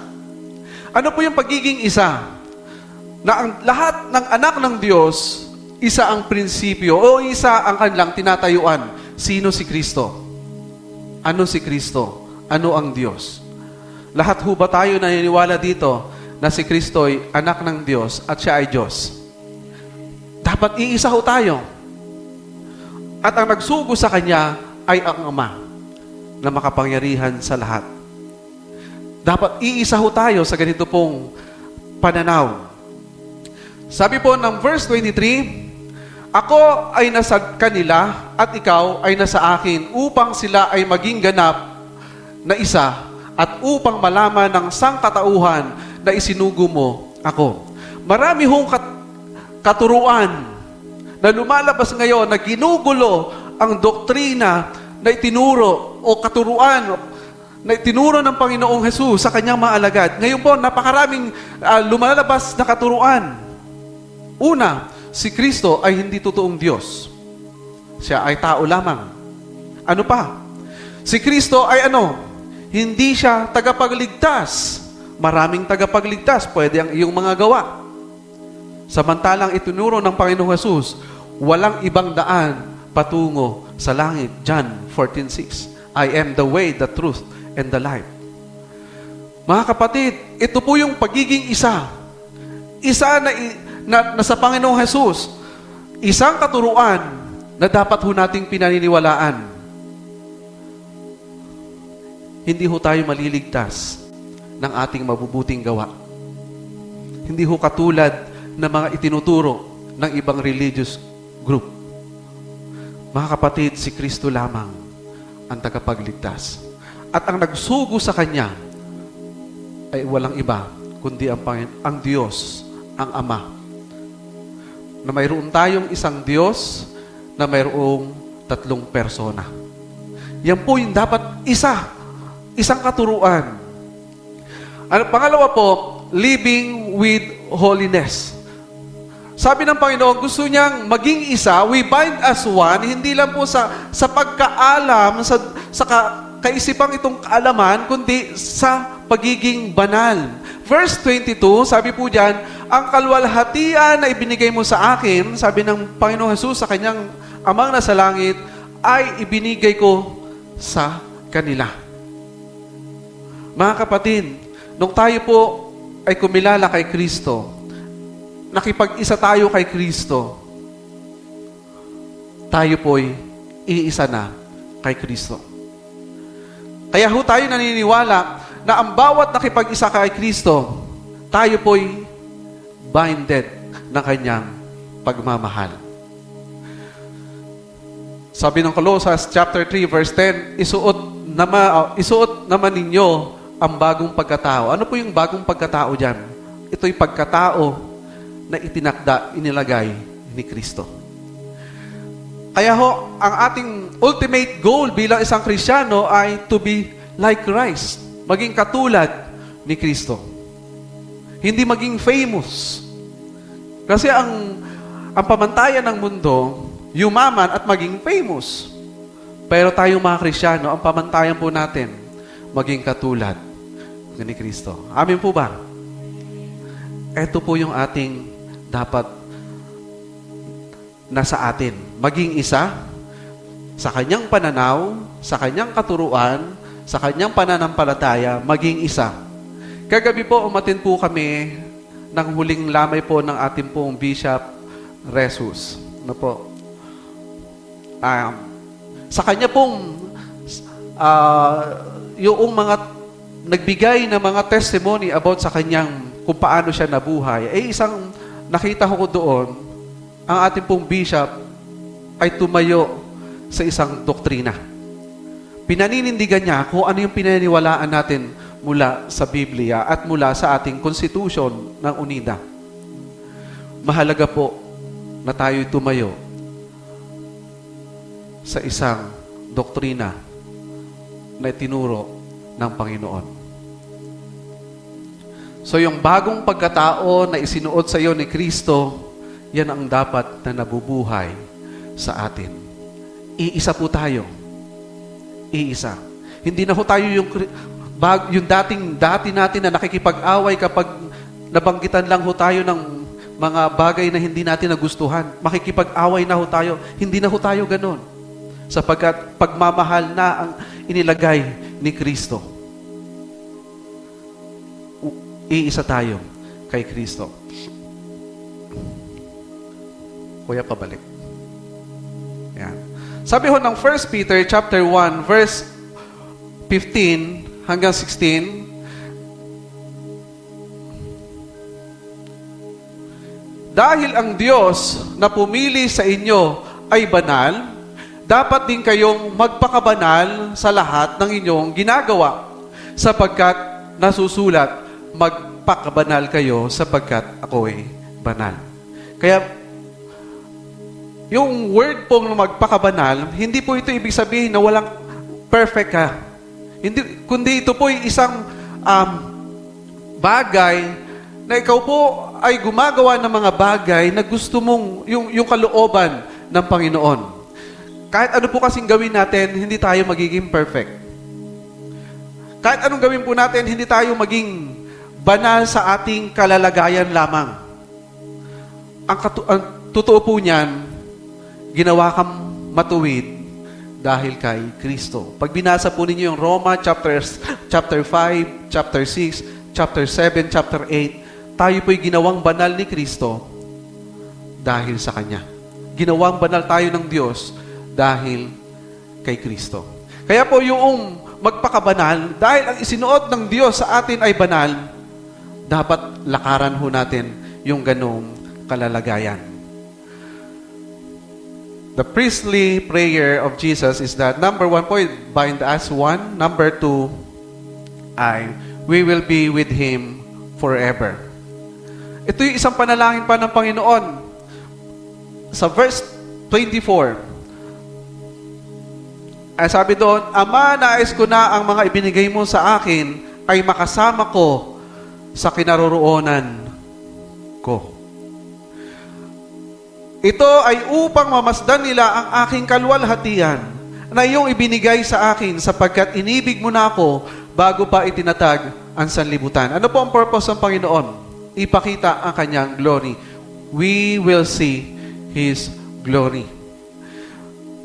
Ano po yung pagiging isa? Na ang lahat ng anak ng Diyos, isa ang prinsipyo o isa ang kanilang tinatayuan. Sino si Kristo? Ano si Kristo? Ano ang Diyos? Lahat ho ba tayo naniniwala dito na si Kristo ay anak ng Diyos at siya ay Diyos? Dapat iisa ho tayo. At ang nagsugo sa Kanya ay ang Ama na makapangyarihan sa lahat. Dapat iisa ho tayo sa ganito pong pananaw. Sabi po ng verse 23, ako ay nasa kanila at ikaw ay nasa akin upang sila ay maging ganap na isa at upang malaman ng sangkatauhan na isinugo mo ako. Marami hong katuruan na lumalabas ngayon na ginugulo ang doktrina na itinuro o katuruan na itinuro ng Panginoong Jesus sa kanyang mga alagad. Ngayon po, napakaraming lumalabas na katuruan. Una, si Kristo ay hindi totoong Diyos. Siya ay tao lamang. Ano pa? Si Kristo ay ano? Hindi siya tagapagligtas. Maraming tagapagligtas. Pwede ang iyong mga gawa. Samantalang itinuro ng Panginoong Jesus, walang ibang daan patungo sa langit. John 14:6. I am the way, the truth, and the life. Mga kapatid, ito po yung pagiging isa. Isa na sa Panginoong Jesus. Isang katuruan na dapat ho nating pinaniniwalaan. Hindi ho tayo maliligtas ng ating mabubuting gawa. Hindi ho katulad ng mga itinuturo ng ibang religious group. Mga kapatid, si Kristo lamang ang tagapagligtas. At ang nagsugo sa Kanya ay walang iba, kundi ang Diyos, ang Ama. Na mayroon tayong isang Diyos na mayroong tatlong persona. Yan po yung dapat isang katuruan. Pangalawa po, living with holiness. Sabi ng Panginoon, gusto niyang maging isa, we bind as one, hindi lang po sa pagkaalam, sa kaisipang itong kaalaman, kundi sa pagiging banal. Verse 22, sabi po diyan, ang kalwalhatian na ibinigay mo sa akin, sabi ng Panginoong Jesus sa kanyang amang nasa langit, ay ibinigay ko sa kanila. Mga kapatid, nung tayo po ay kumilala kay Kristo, nakipag-isa tayo kay Kristo, tayo po'y iisa na kay Kristo. Kaya ho tayo naniniwala na ang bawat nakipag-isa kay Kristo, tayo po'y binded ng kanyang pagmamahal. Sabi ng Colossus chapter 3 verse 10, isuot naman ninyo ang bagong pagkatao. Ano po yung bagong pagkatao diyan? Ito'y pagkatao na inilagay ni Kristo. Kaya ho, ang ating ultimate goal bilang isang Kristiyano ay to be like Christ. Maging katulad ni Kristo. Hindi maging famous. Kasi ang pamantayan ng mundo, yumaman at maging famous. Pero tayong mga Kristiyano, ang pamantayan po natin, maging katulad ni Kristo. Amin po ba? Ito po yung ating dapat nasa atin. Maging isa sa kanyang pananaw, sa kanyang katuruan, sa kanyang pananampalataya, maging isa. Kagabi po, umatin po kami ng huling lamay po ng ating pong Bishop Resus. Ano po? Sa kanya pong yung mga nagbigay ng mga testimony about sa kanyang kung paano siya nabuhay, isang nakita ko doon, ang ating pong bishop ay tumayo sa isang doktrina. Pinaninindigan niya kung ano yung pinaniwalaan natin mula sa Biblia at mula sa ating konstitusyon ng UNIDA. Mahalaga po na tayo'y tumayo sa isang doktrina na itinuro ng Panginoon. So yung bagong pagkatao na isinuot sa iyo ni Kristo, yan ang dapat na nabubuhay sa atin. Iisa po tayo. Iisa. Hindi na ho tayo yung dati natin na nakikipag-away kapag nabanggitan lang ho tayo ng mga bagay na hindi natin nagustuhan. Makikipag-away na ho tayo. Hindi na ho tayo ganon. Sapagkat pagmamahal na ang inilagay ni Kristo. Iisa tayo kay Kristo. Kuya, pabalik. Yan. Sabi ho ng 1 Peter chapter 1 verse 15 hanggang 16, dahil ang Diyos na pumili sa inyo ay banal, dapat din kayong magpakabanal sa lahat ng inyong ginagawa, sapagkat nasusulat, magpakabanal kayo sapagkat ako'y banal. Kaya, yung word pong magpakabanal, hindi po ito ibig sabihin na walang perfect ka. Hindi, kundi ito po isang bagay na ikaw po ay gumagawa ng mga bagay na gusto mong, yung kalooban ng Panginoon. Kahit ano po kasing gawin natin, hindi tayo magiging perfect. Kahit anong gawin po natin, hindi tayo maging banal sa ating kalalagayan lamang. Ang totoo po niyan, ginawa kang matuwid dahil kay Kristo. Pag binasa po ninyo yung Roma chapter 5, chapter 6, chapter 7, chapter 8, tayo po'y ginawang banal ni Kristo dahil sa Kanya. Ginawang banal tayo ng Diyos dahil kay Kristo. Kaya po yung magpakabanal, dahil ang isinuot ng Diyos sa atin ay banal, dapat lakaran ho natin yung ganong kalalagayan. The priestly prayer of Jesus is that, number 1 po, bind us one. Number 2, we will be with Him forever. Ito yung isang panalangin pa ng Panginoon. Sa verse 24, ay sabi doon, Ama, nais ko na ang mga ibinigay mo sa akin ay makasama ko sa kinaroroonan ko. Ito ay upang mamasdan nila ang aking kaluwalhatian na iyong ibinigay sa akin sapagkat inibig mo na ako bago pa itinatag ang sanlibutan. Ano po ang purpose ng Panginoon? Ipakita ang kanyang glory. We will see His glory.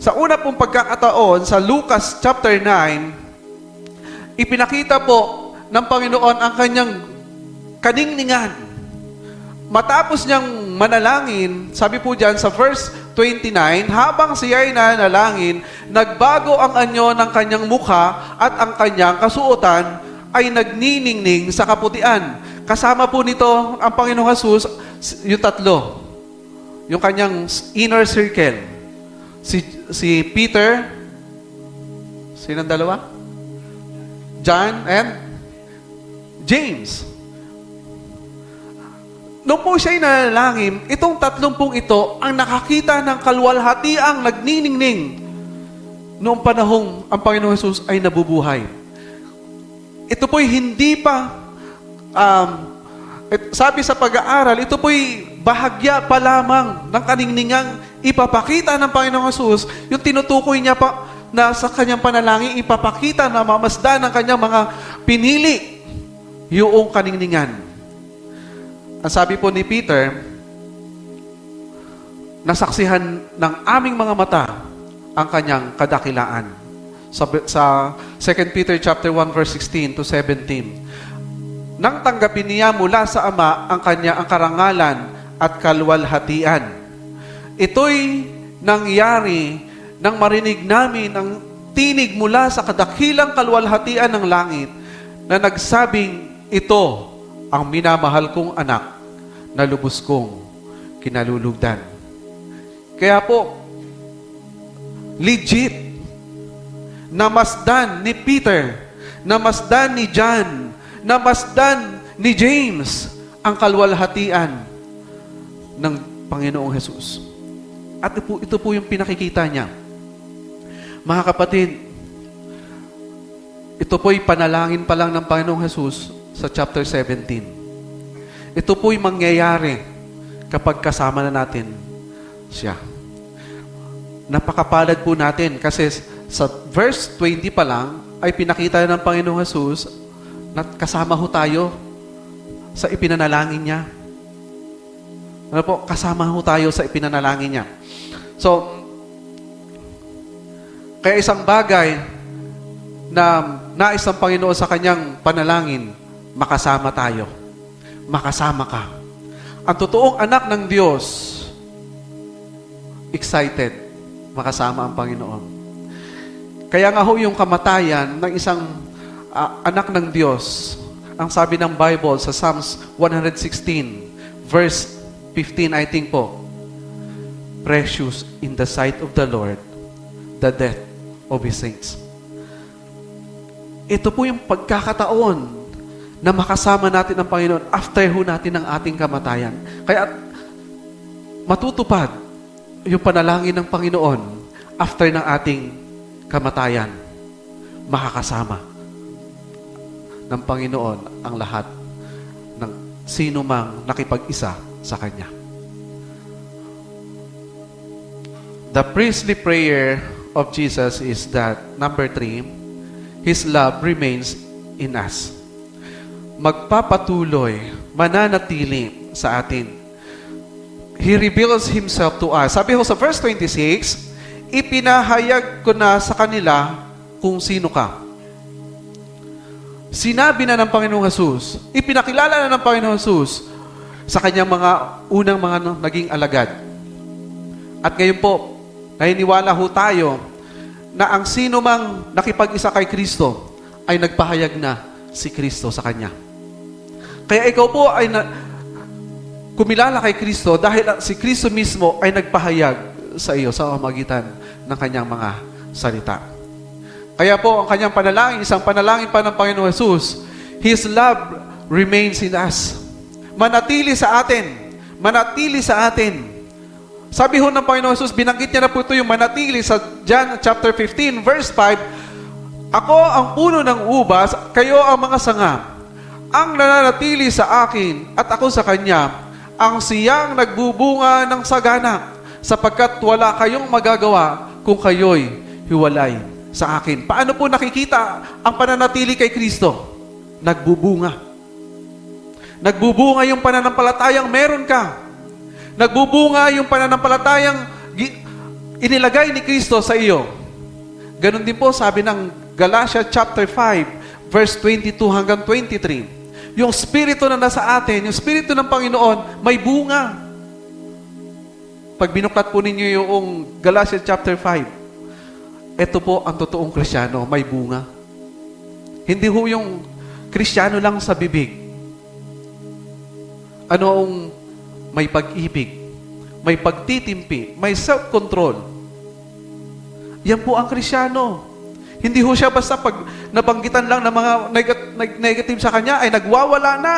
Sa una pong pagkakataon, sa Lucas chapter 9, ipinakita po ng Panginoon ang kanyang kaningningan. Matapos niyang manalangin, sabi po dyan sa verse 29, habang siya'y nanalangin, nagbago ang anyo ng kanyang mukha at ang kanyang kasuotan ay nagniningning sa kaputian. Kasama po nito ang Panginoong Jesus, yung tatlo. Yung kanyang inner circle. Si Peter, sinong dalawa? John and James. Noong po siya'y nanalangin, itong tatlong pong ito ang nakakita ng kaluwalhatiang nagniningning noong panahong ang Panginoong Jesus ay nabubuhay. Ito po'y hindi pa, sabi sa pag-aaral, ito po'y bahagya pa lamang ng kaningningang ipapakita ng Panginoong Jesus, yung tinutukoy niya pa na sa kanyang panalangin, ipapakita na mamasdan ng kanyang mga pinili yung kaningningan. Ang sabi po ni Peter, nasaksihan ng aming mga mata ang kanyang kadakilaan. Sa 2 Peter chapter 1 verse 16 to 17. Nang tanggapin niya mula sa Ama ang karangalan at kaluwalhatian. Ito'y nangyari nang marinig namin ang tinig mula sa kadakilang kaluwalhatian ng langit na nagsabing, ito ang minamahal kong anak na lubos kong kinalulugdan. Kaya po, legit, namasdan ni Peter, namasdan ni John, namasdan ni James ang kalwalhatian ng Panginoong Jesus. At ito po yung pinakikita niya. Mga kapatid, ito po'y panalangin pa lang ng Panginoong Jesus sa chapter 17. Ito po'y mangyayari kapag kasama na natin siya. Napakapalad po natin kasi sa verse 20 pa lang ay pinakita ng Panginoong Jesus na kasama ho tayo sa ipinanalangin niya. Ano po? Kasama ho tayo sa ipinanalangin niya. So, kaya isang bagay na nais ng Panginoon sa kanyang panalangin, makasama tayo. Makasama ka. Ang totoong anak ng Diyos, excited, makasama ang Panginoon. Kaya nga ho yung kamatayan ng isang anak ng Diyos, ang sabi ng Bible sa Psalms 116, verse 15, I think po, precious in the sight of the Lord, the death of His saints. Ito po yung pagkakataon na makasama natin ang Panginoon after ho natin ang ating kamatayan. Kaya matutupad yung panalangin ng Panginoon after ng ating kamatayan. Makakasama ng Panginoon ang lahat ng sino mang nakipag-isa sa Kanya. The priestly prayer of Jesus is that, number 3, His love remains in us. Magpapatuloy, mananatili sa atin. He reveals Himself to us. Sabi ho sa verse 26, ipinahayag ko na sa kanila kung sino ka. Sinabi na ng Panginoong Jesus, ipinakilala na ng Panginoong Jesus sa kanyang mga unang mga naging alagad. At ngayon po, naniniwala ho tayo na ang sino mang nakipag-isa kay Kristo ay nagpahayag na si Kristo sa kanya. Kaya ikaw po ay kumilala kay Kristo dahil si Kristo mismo ay nagpahayag sa iyo sa pamamagitan ng kanyang mga salita. Kaya po ang kanyang panalangin, isang panalangin pa ng Panginoon Jesus, His love remains in us. Manatili sa atin. Manatili sa atin. Sabi ho ng Panginoon Jesus, binanggit niya na po ito yung manatili sa John chapter 15, verse 5, ako ang puno ng ubas, kayo ang mga sanga. Ang nananatili sa akin at ako sa kanya, ang siyang nagbubunga ng sagana, sapagkat wala kayong magagawa kung kayo'y hiwalay sa akin. Paano po nakikita ang pananatili kay Kristo? Nagbubunga. Nagbubunga yung pananampalatayang meron ka. Nagbubunga yung pananampalatayang inilagay ni Kristo sa iyo. Ganon din po sabi ng Galatians chapter 5, verse 22 hanggang 23. Yung Espiritu na nasa atin, yung Espiritu ng Panginoon, may bunga. Pag binuklat po ninyo yung Galatians chapter 5, ito po ang totoong Kristiyano, may bunga. Hindi ho yung Kristiyano lang sa bibig. Ano ang may pag-ibig, may pagtitimpi, may self-control. Yan po ang Kristiyano. Hindi ho siya basta pag nabanggitan lang ng mga negative sa kanya ay nagwawala na.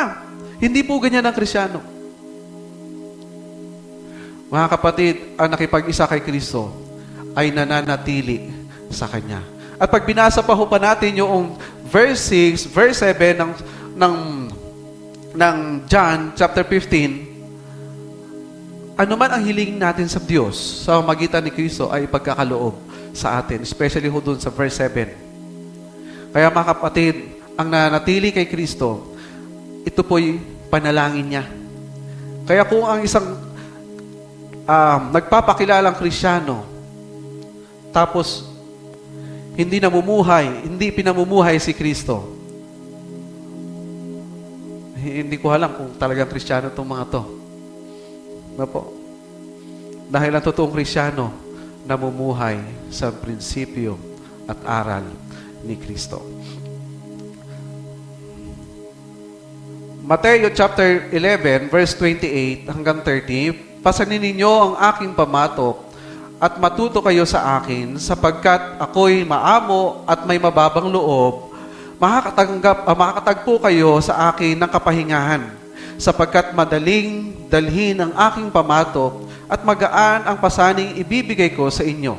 Hindi po ganyan ang Kristiyano. Mga kapatid, ang nakipag-isa kay Kristo ay nananatili sa Kanya. At pag binasa pa ho pa natin yung verse 6, verse 7 ng John chapter 15, ano man ang hiling natin sa Diyos sa magitan ni Kristo ay ipagkakaloob sa atin, especially ho dun sa verse 7. Kaya mga kapatid, ang nanatili kay Kristo, ito po'y panalangin niya. Kaya kung ang isang nagpapakilalang Kristiyano, tapos hindi pinamumuhay si Kristo, hindi ko alam kung talagang Kristiyano itong mga to. Na po. Dahil ang totoong Kristiyano namumuhay sa prinsipyo at aral ni Kristo. Mateo chapter 11, verse 28 hanggang 30, pasanin ninyo ang aking pamatok at matuto kayo sa akin sapagkat ako'y maamo at may mababang loob, makakatagpo kayo sa akin ng kapahingahan sapagkat madaling dalhin ang aking pamatok at magaan ang pasaning ibibigay ko sa inyo.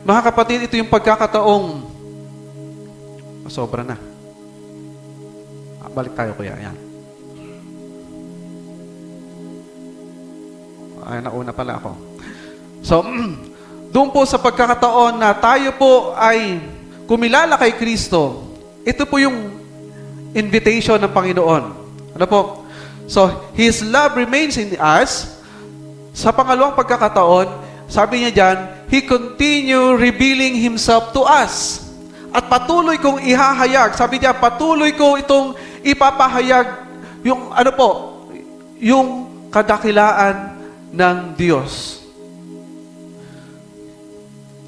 Mga kapatid, ito yung pagkakataong sobra na. Balik tayo kuya. Ayan. Ay, nauna pala ako. So, doon po sa pagkakataon na tayo po ay kumilala kay Kristo, ito po yung invitation ng Panginoon. Ano po? So, His love remains in us. Sa pangalawang pagkakataon, sabi niya dyan, He continue revealing Himself to us. At patuloy kong ihahayag. Sabi niya, patuloy ko itong ipapahayag yung ano po, yung kadakilaan ng Diyos.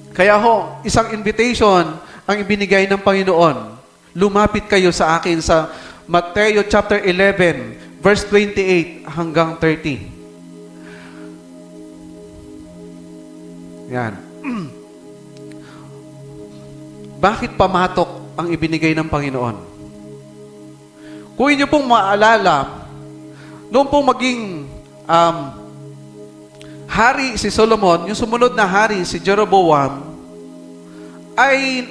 Kaya ho, isang invitation ang ibinigay ng Panginoon. Lumapit kayo sa akin sa Mateo chapter 11, verse 28 hanggang 30. Yan. Bakit pamatok ang ibinigay ng Panginoon? Kung inyo pong maalala, noong pong maging hari si Solomon, yung sumunod na hari si Jeroboam, ay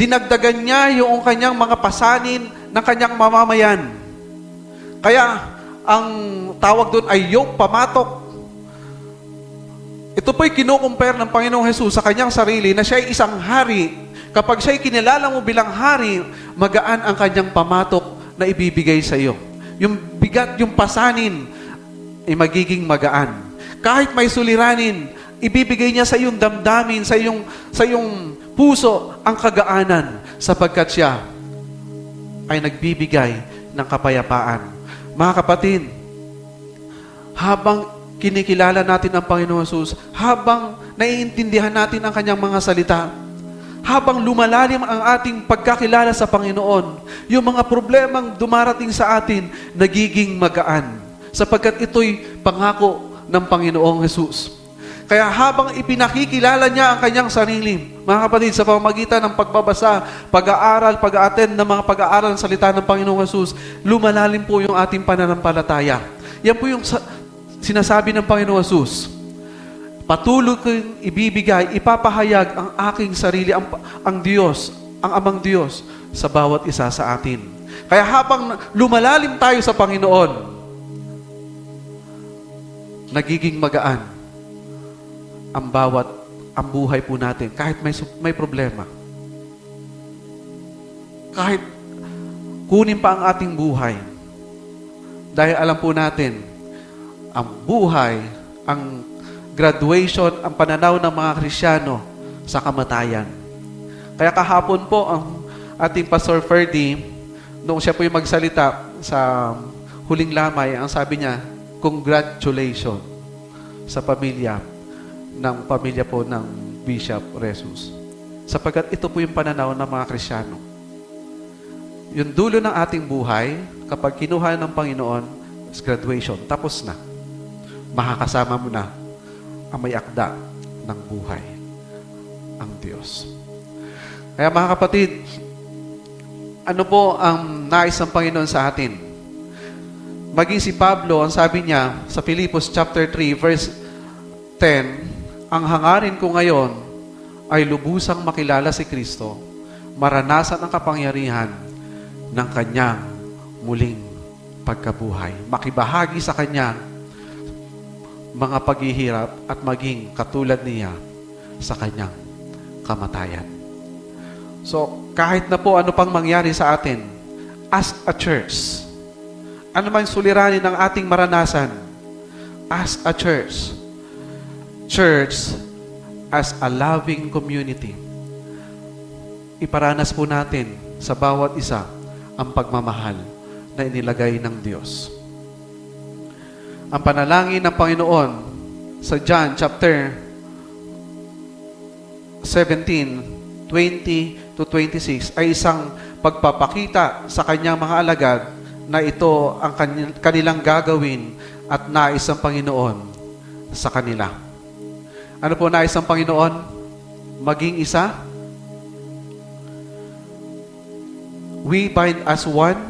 dinagdagan niya yung kanyang mga pasanin ng kanyang mamamayan. Kaya, ang tawag doon ay yoke pamatok. Ito po'y kinukumpare ng Panginoong Hesus sa kanyang sarili na siya ay isang hari. Kapag siya'y kinilala mo bilang hari, magaan ang kanyang pamatok na ibibigay sa iyo. Yung bigat, yung pasanin, ay magiging magaan. Kahit may suliranin, ibibigay niya sa iyong damdamin, sa iyong puso ang kagaanan sapagkat siya ay nagbibigay ng kapayapaan. Mga kapatid, habang kinikilala natin ang Panginoon Jesus, habang naiintindihan natin ang kanyang mga salita, habang lumalalim ang ating pagkakilala sa Panginoon, yung mga problemang dumarating sa atin, nagiging magaan. Sapagkat ito'y pangako ng Panginoong Jesus. Kaya habang ipinakikilala niya ang kanyang sarili, mga kapatid, sa pamamagitan ng pagbabasa, pag-aaral, pag-attend ng mga pag-aaral ng salita ng Panginoong Jesus, lumalalim po yung ating pananampalataya. Yan po yung sinasabi ng Panginoong Jesus. Patuloy kong ibibigay, ipapahayag ang aking sarili, ang Diyos, ang Amang Diyos, sa bawat isa sa atin. Kaya habang lumalalim tayo sa Panginoon, nagiging magaan ang buhay po natin kahit may problema. Kahit kunin pa ang ating buhay. Dahil alam po natin, ang buhay, ang graduation, ang pananaw ng mga Kristiyano sa kamatayan. Kaya kahapon po ang ating Pastor Ferdy, noong siya po yung magsalita sa huling lamay, ang sabi niya, congratulations sa pamilya po ng Bishop Resus. Sapagkat ito po yung pananaw ng mga Kristiyano. Yung dulo ng ating buhay, kapag kinuha ng Panginoon, is graduation, tapos na. Makakasama mo na ang may akda ng buhay, ang Diyos. Kaya mga kapatid, ano po ang nais ng Panginoon sa atin? Maging si Pablo, ang sabi niya sa Filipos chapter 3, verse 10, ang hangarin ko ngayon ay lubusang makilala si Kristo, maranasan ang kapangyarihan ng kanyang muling pagkabuhay, makibahagi sa kanyang mga paghihirap at maging katulad niya sa kanyang kamatayan. So, kahit na po ano pang mangyari sa atin, as a church, ano man suliranin ng ating maranasan, as a church as a loving community, iparanas po natin sa bawat isa ang pagmamahal na inilagay ng Diyos. Ang panalangin ng Panginoon sa John chapter 17, 20 to 26 ay isang pagpapakita sa kanyang mga alagad na ito ang kanilang gagawin at nais ng Panginoon sa kanila. Ano po nais ng Panginoon? Maging isa? We bind as one.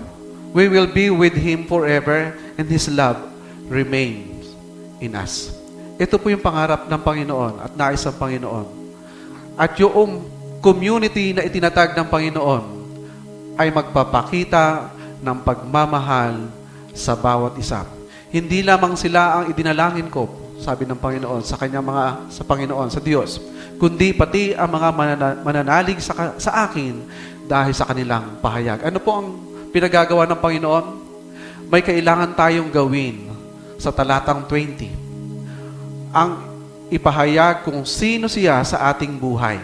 We will be with Him forever and His love remains in us. Ito po yung pangarap ng Panginoon at nais ng Panginoon. At yung community na itinatag ng Panginoon ay magpapakita ng pagmamahal sa bawat isa. Hindi lamang sila ang idinalangin ko, sabi ng Panginoon sa Panginoon, sa Diyos, kundi pati ang mga mananalig sa akin dahil sa kanilang pahayag. Ano po ang pinagagawa ng Panginoon? May kailangan tayong gawin sa talatang 20. Ang ipahayag kung sino siya sa ating buhay.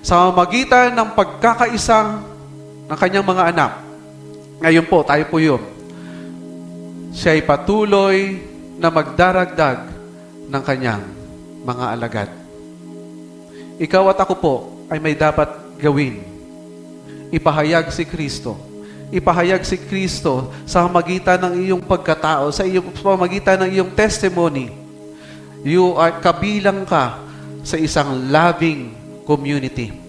Sa magitan ng pagkakaisang ng kanyang mga anak. Ngayon po, tayo po yun. Siya ay patuloy na magdaragdag ng kanyang mga alagad. Ikaw at ako po ay may dapat gawin. Ipahayag si Kristo. Ipahayag si Kristo sa magitan ng iyong pagkatao, sa magitan ng iyong testimony. Kabilang ka sa isang loving community.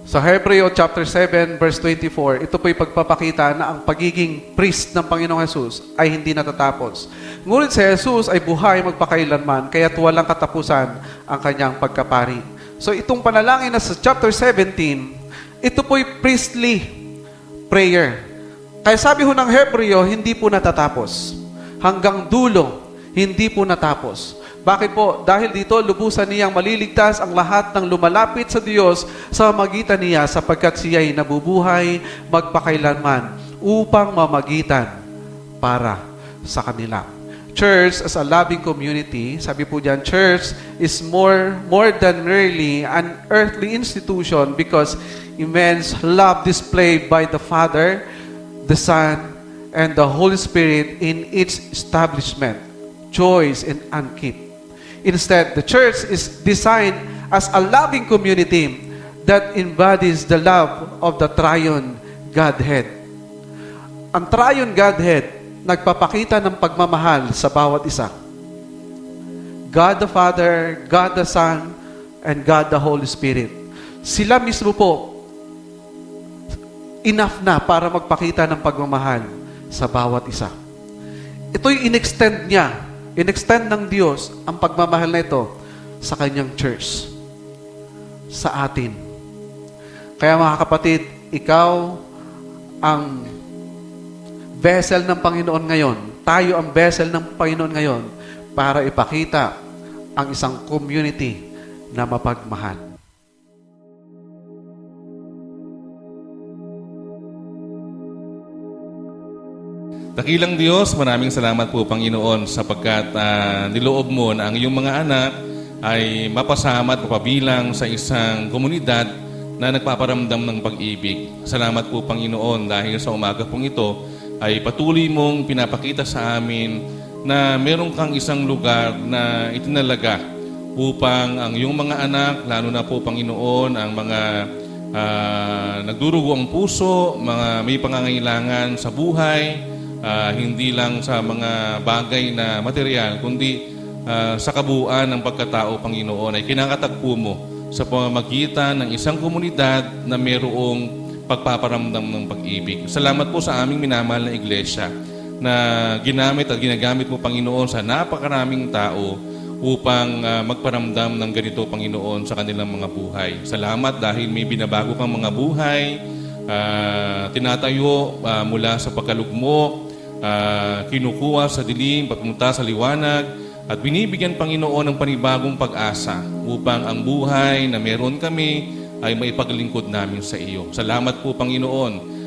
Sa Hebreo chapter 7 verse 24, ito po'y pagpapakita na ang pagiging priest ng Panginoong Jesus ay hindi natatapos. Ngunit si Jesus ay buhay magpakailanman, kaya't walang katapusan ang kanyang pagkapari. So itong panalangin na sa chapter 17, ito po'y priestly prayer. Kaya sabi ho ng Hebreo, hindi po natatapos. Hanggang dulo, hindi po natapos. Bakit po? Dahil dito, lubusan niyang maliligtas ang lahat ng lumalapit sa Diyos sa magitan niya sapagkat siya'y nabubuhay magpakailanman upang mamagitan para sa kanila. Church as a loving community, sabi po diyan, church is more than merely an earthly institution because immense love displayed by the Father, the Son, and the Holy Spirit in its establishment, choice, and upkeep. Instead, the church is designed as a loving community that embodies the love of the triune Godhead. Ang triune Godhead, nagpapakita ng pagmamahal sa bawat isa. God the Father, God the Son, and God the Holy Spirit. Sila mismo po, enough na para magpakita ng pagmamahal sa bawat isa. Ito'y in-extend niya. In-extend ng Diyos ang pagmamahal na ito sa kanyang church. Sa atin. Kaya mga kapatid, ikaw ang vessel ng Panginoon ngayon. Tayo ang vessel ng Panginoon ngayon para ipakita ang isang community na mapagmahal. Dakilang Diyos, maraming salamat po Panginoon sapagkat niloob mo na ang iyong mga anak ay mapasama at mapabilang sa isang komunidad na nagpaparamdam ng pag-ibig. Salamat po Panginoon dahil sa umaga pong ito ay patuloy mong pinapakita sa amin na meron kang isang lugar na itinalaga upang ang iyong mga anak, lalo na po Panginoon, ang mga nagdurugo ang puso, mga may pangangailangan sa buhay, hindi lang sa mga bagay na material, kundi sa kabuuan ng pagkatao, Panginoon, ay kinakatagpo mo sa pamamagitan ng isang komunidad na mayroong pagpaparamdam ng pag-ibig. Salamat po sa aming minamahal na iglesia na ginamit at ginagamit mo, Panginoon, sa napakaraming tao upang magparamdam ng ganito, Panginoon, sa kanilang mga buhay. Salamat dahil may binabago kang mga buhay, tinatayo mula sa pagkalugmok, kinukuha sa dilim, papunta sa liwanag, at binibigyan, Panginoon, ng panibagong pag-asa upang ang buhay na meron kami ay maipaglingkod namin sa iyo. Salamat po, Panginoon,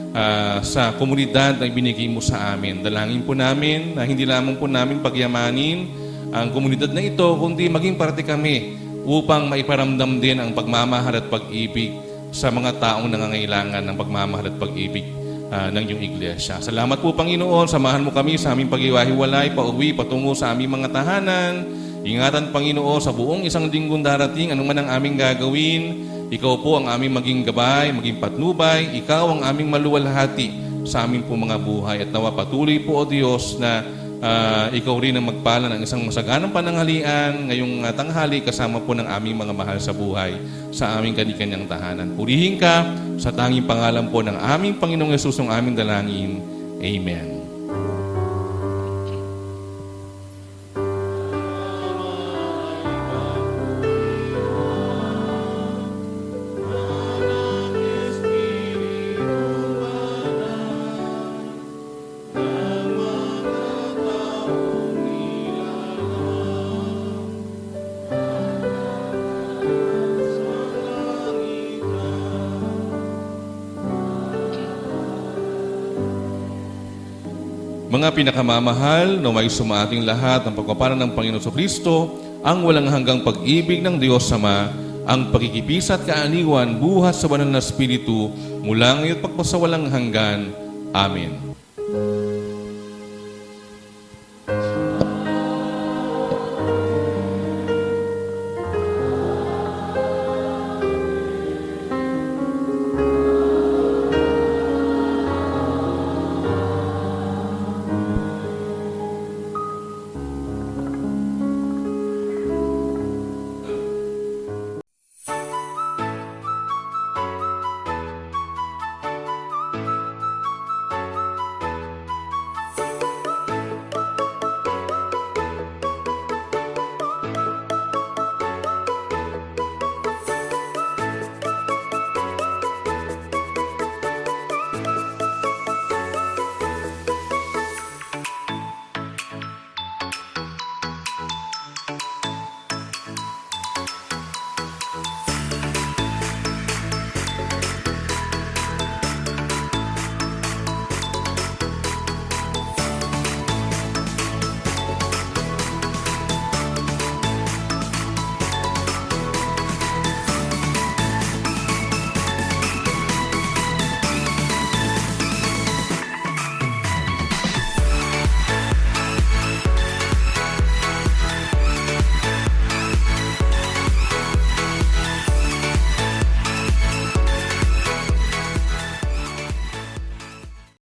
sa komunidad na ibinigay mo sa amin. Dalangin po namin na hindi lamang po namin pagyamanin ang komunidad na ito, kundi maging parte kami upang maiparamdam din ang pagmamahal at pag-ibig sa mga taong nangangailangan ng pagmamahal at pag-ibig ng iyong iglesia. Salamat po, Panginoon. Samahan mo kami sa aming pag-iwahiwalay, pauwi, patungo sa aming mga tahanan. Ingatan, Panginoon, sa buong isang linggong darating, anuman ang aming gagawin. Ikaw po ang aming maging gabay, maging patnubay. Ikaw ang aming maluwalhati sa amin po mga buhay. At nawa patuloy po, O Diyos, na ikaw rin ang magpala ng isang masaganang pananghalian ngayong tanghali kasama po ng aming mga mahal sa buhay sa aming kanikanyang tahanan. Purihin ka sa tanging pangalan po ng aming Panginoong Yesus ang aming dalangin. Amen. Mga pinakamamahal, naway sumating lahat ng pagpapala ng Panginoon Kristo, ang walang hanggang pag-ibig ng Diyos Ama, ang pagkikipisa at kaaliwan, buhat sa banal na Espiritu, mula ngayon at pagpasawalang hanggan. Amen.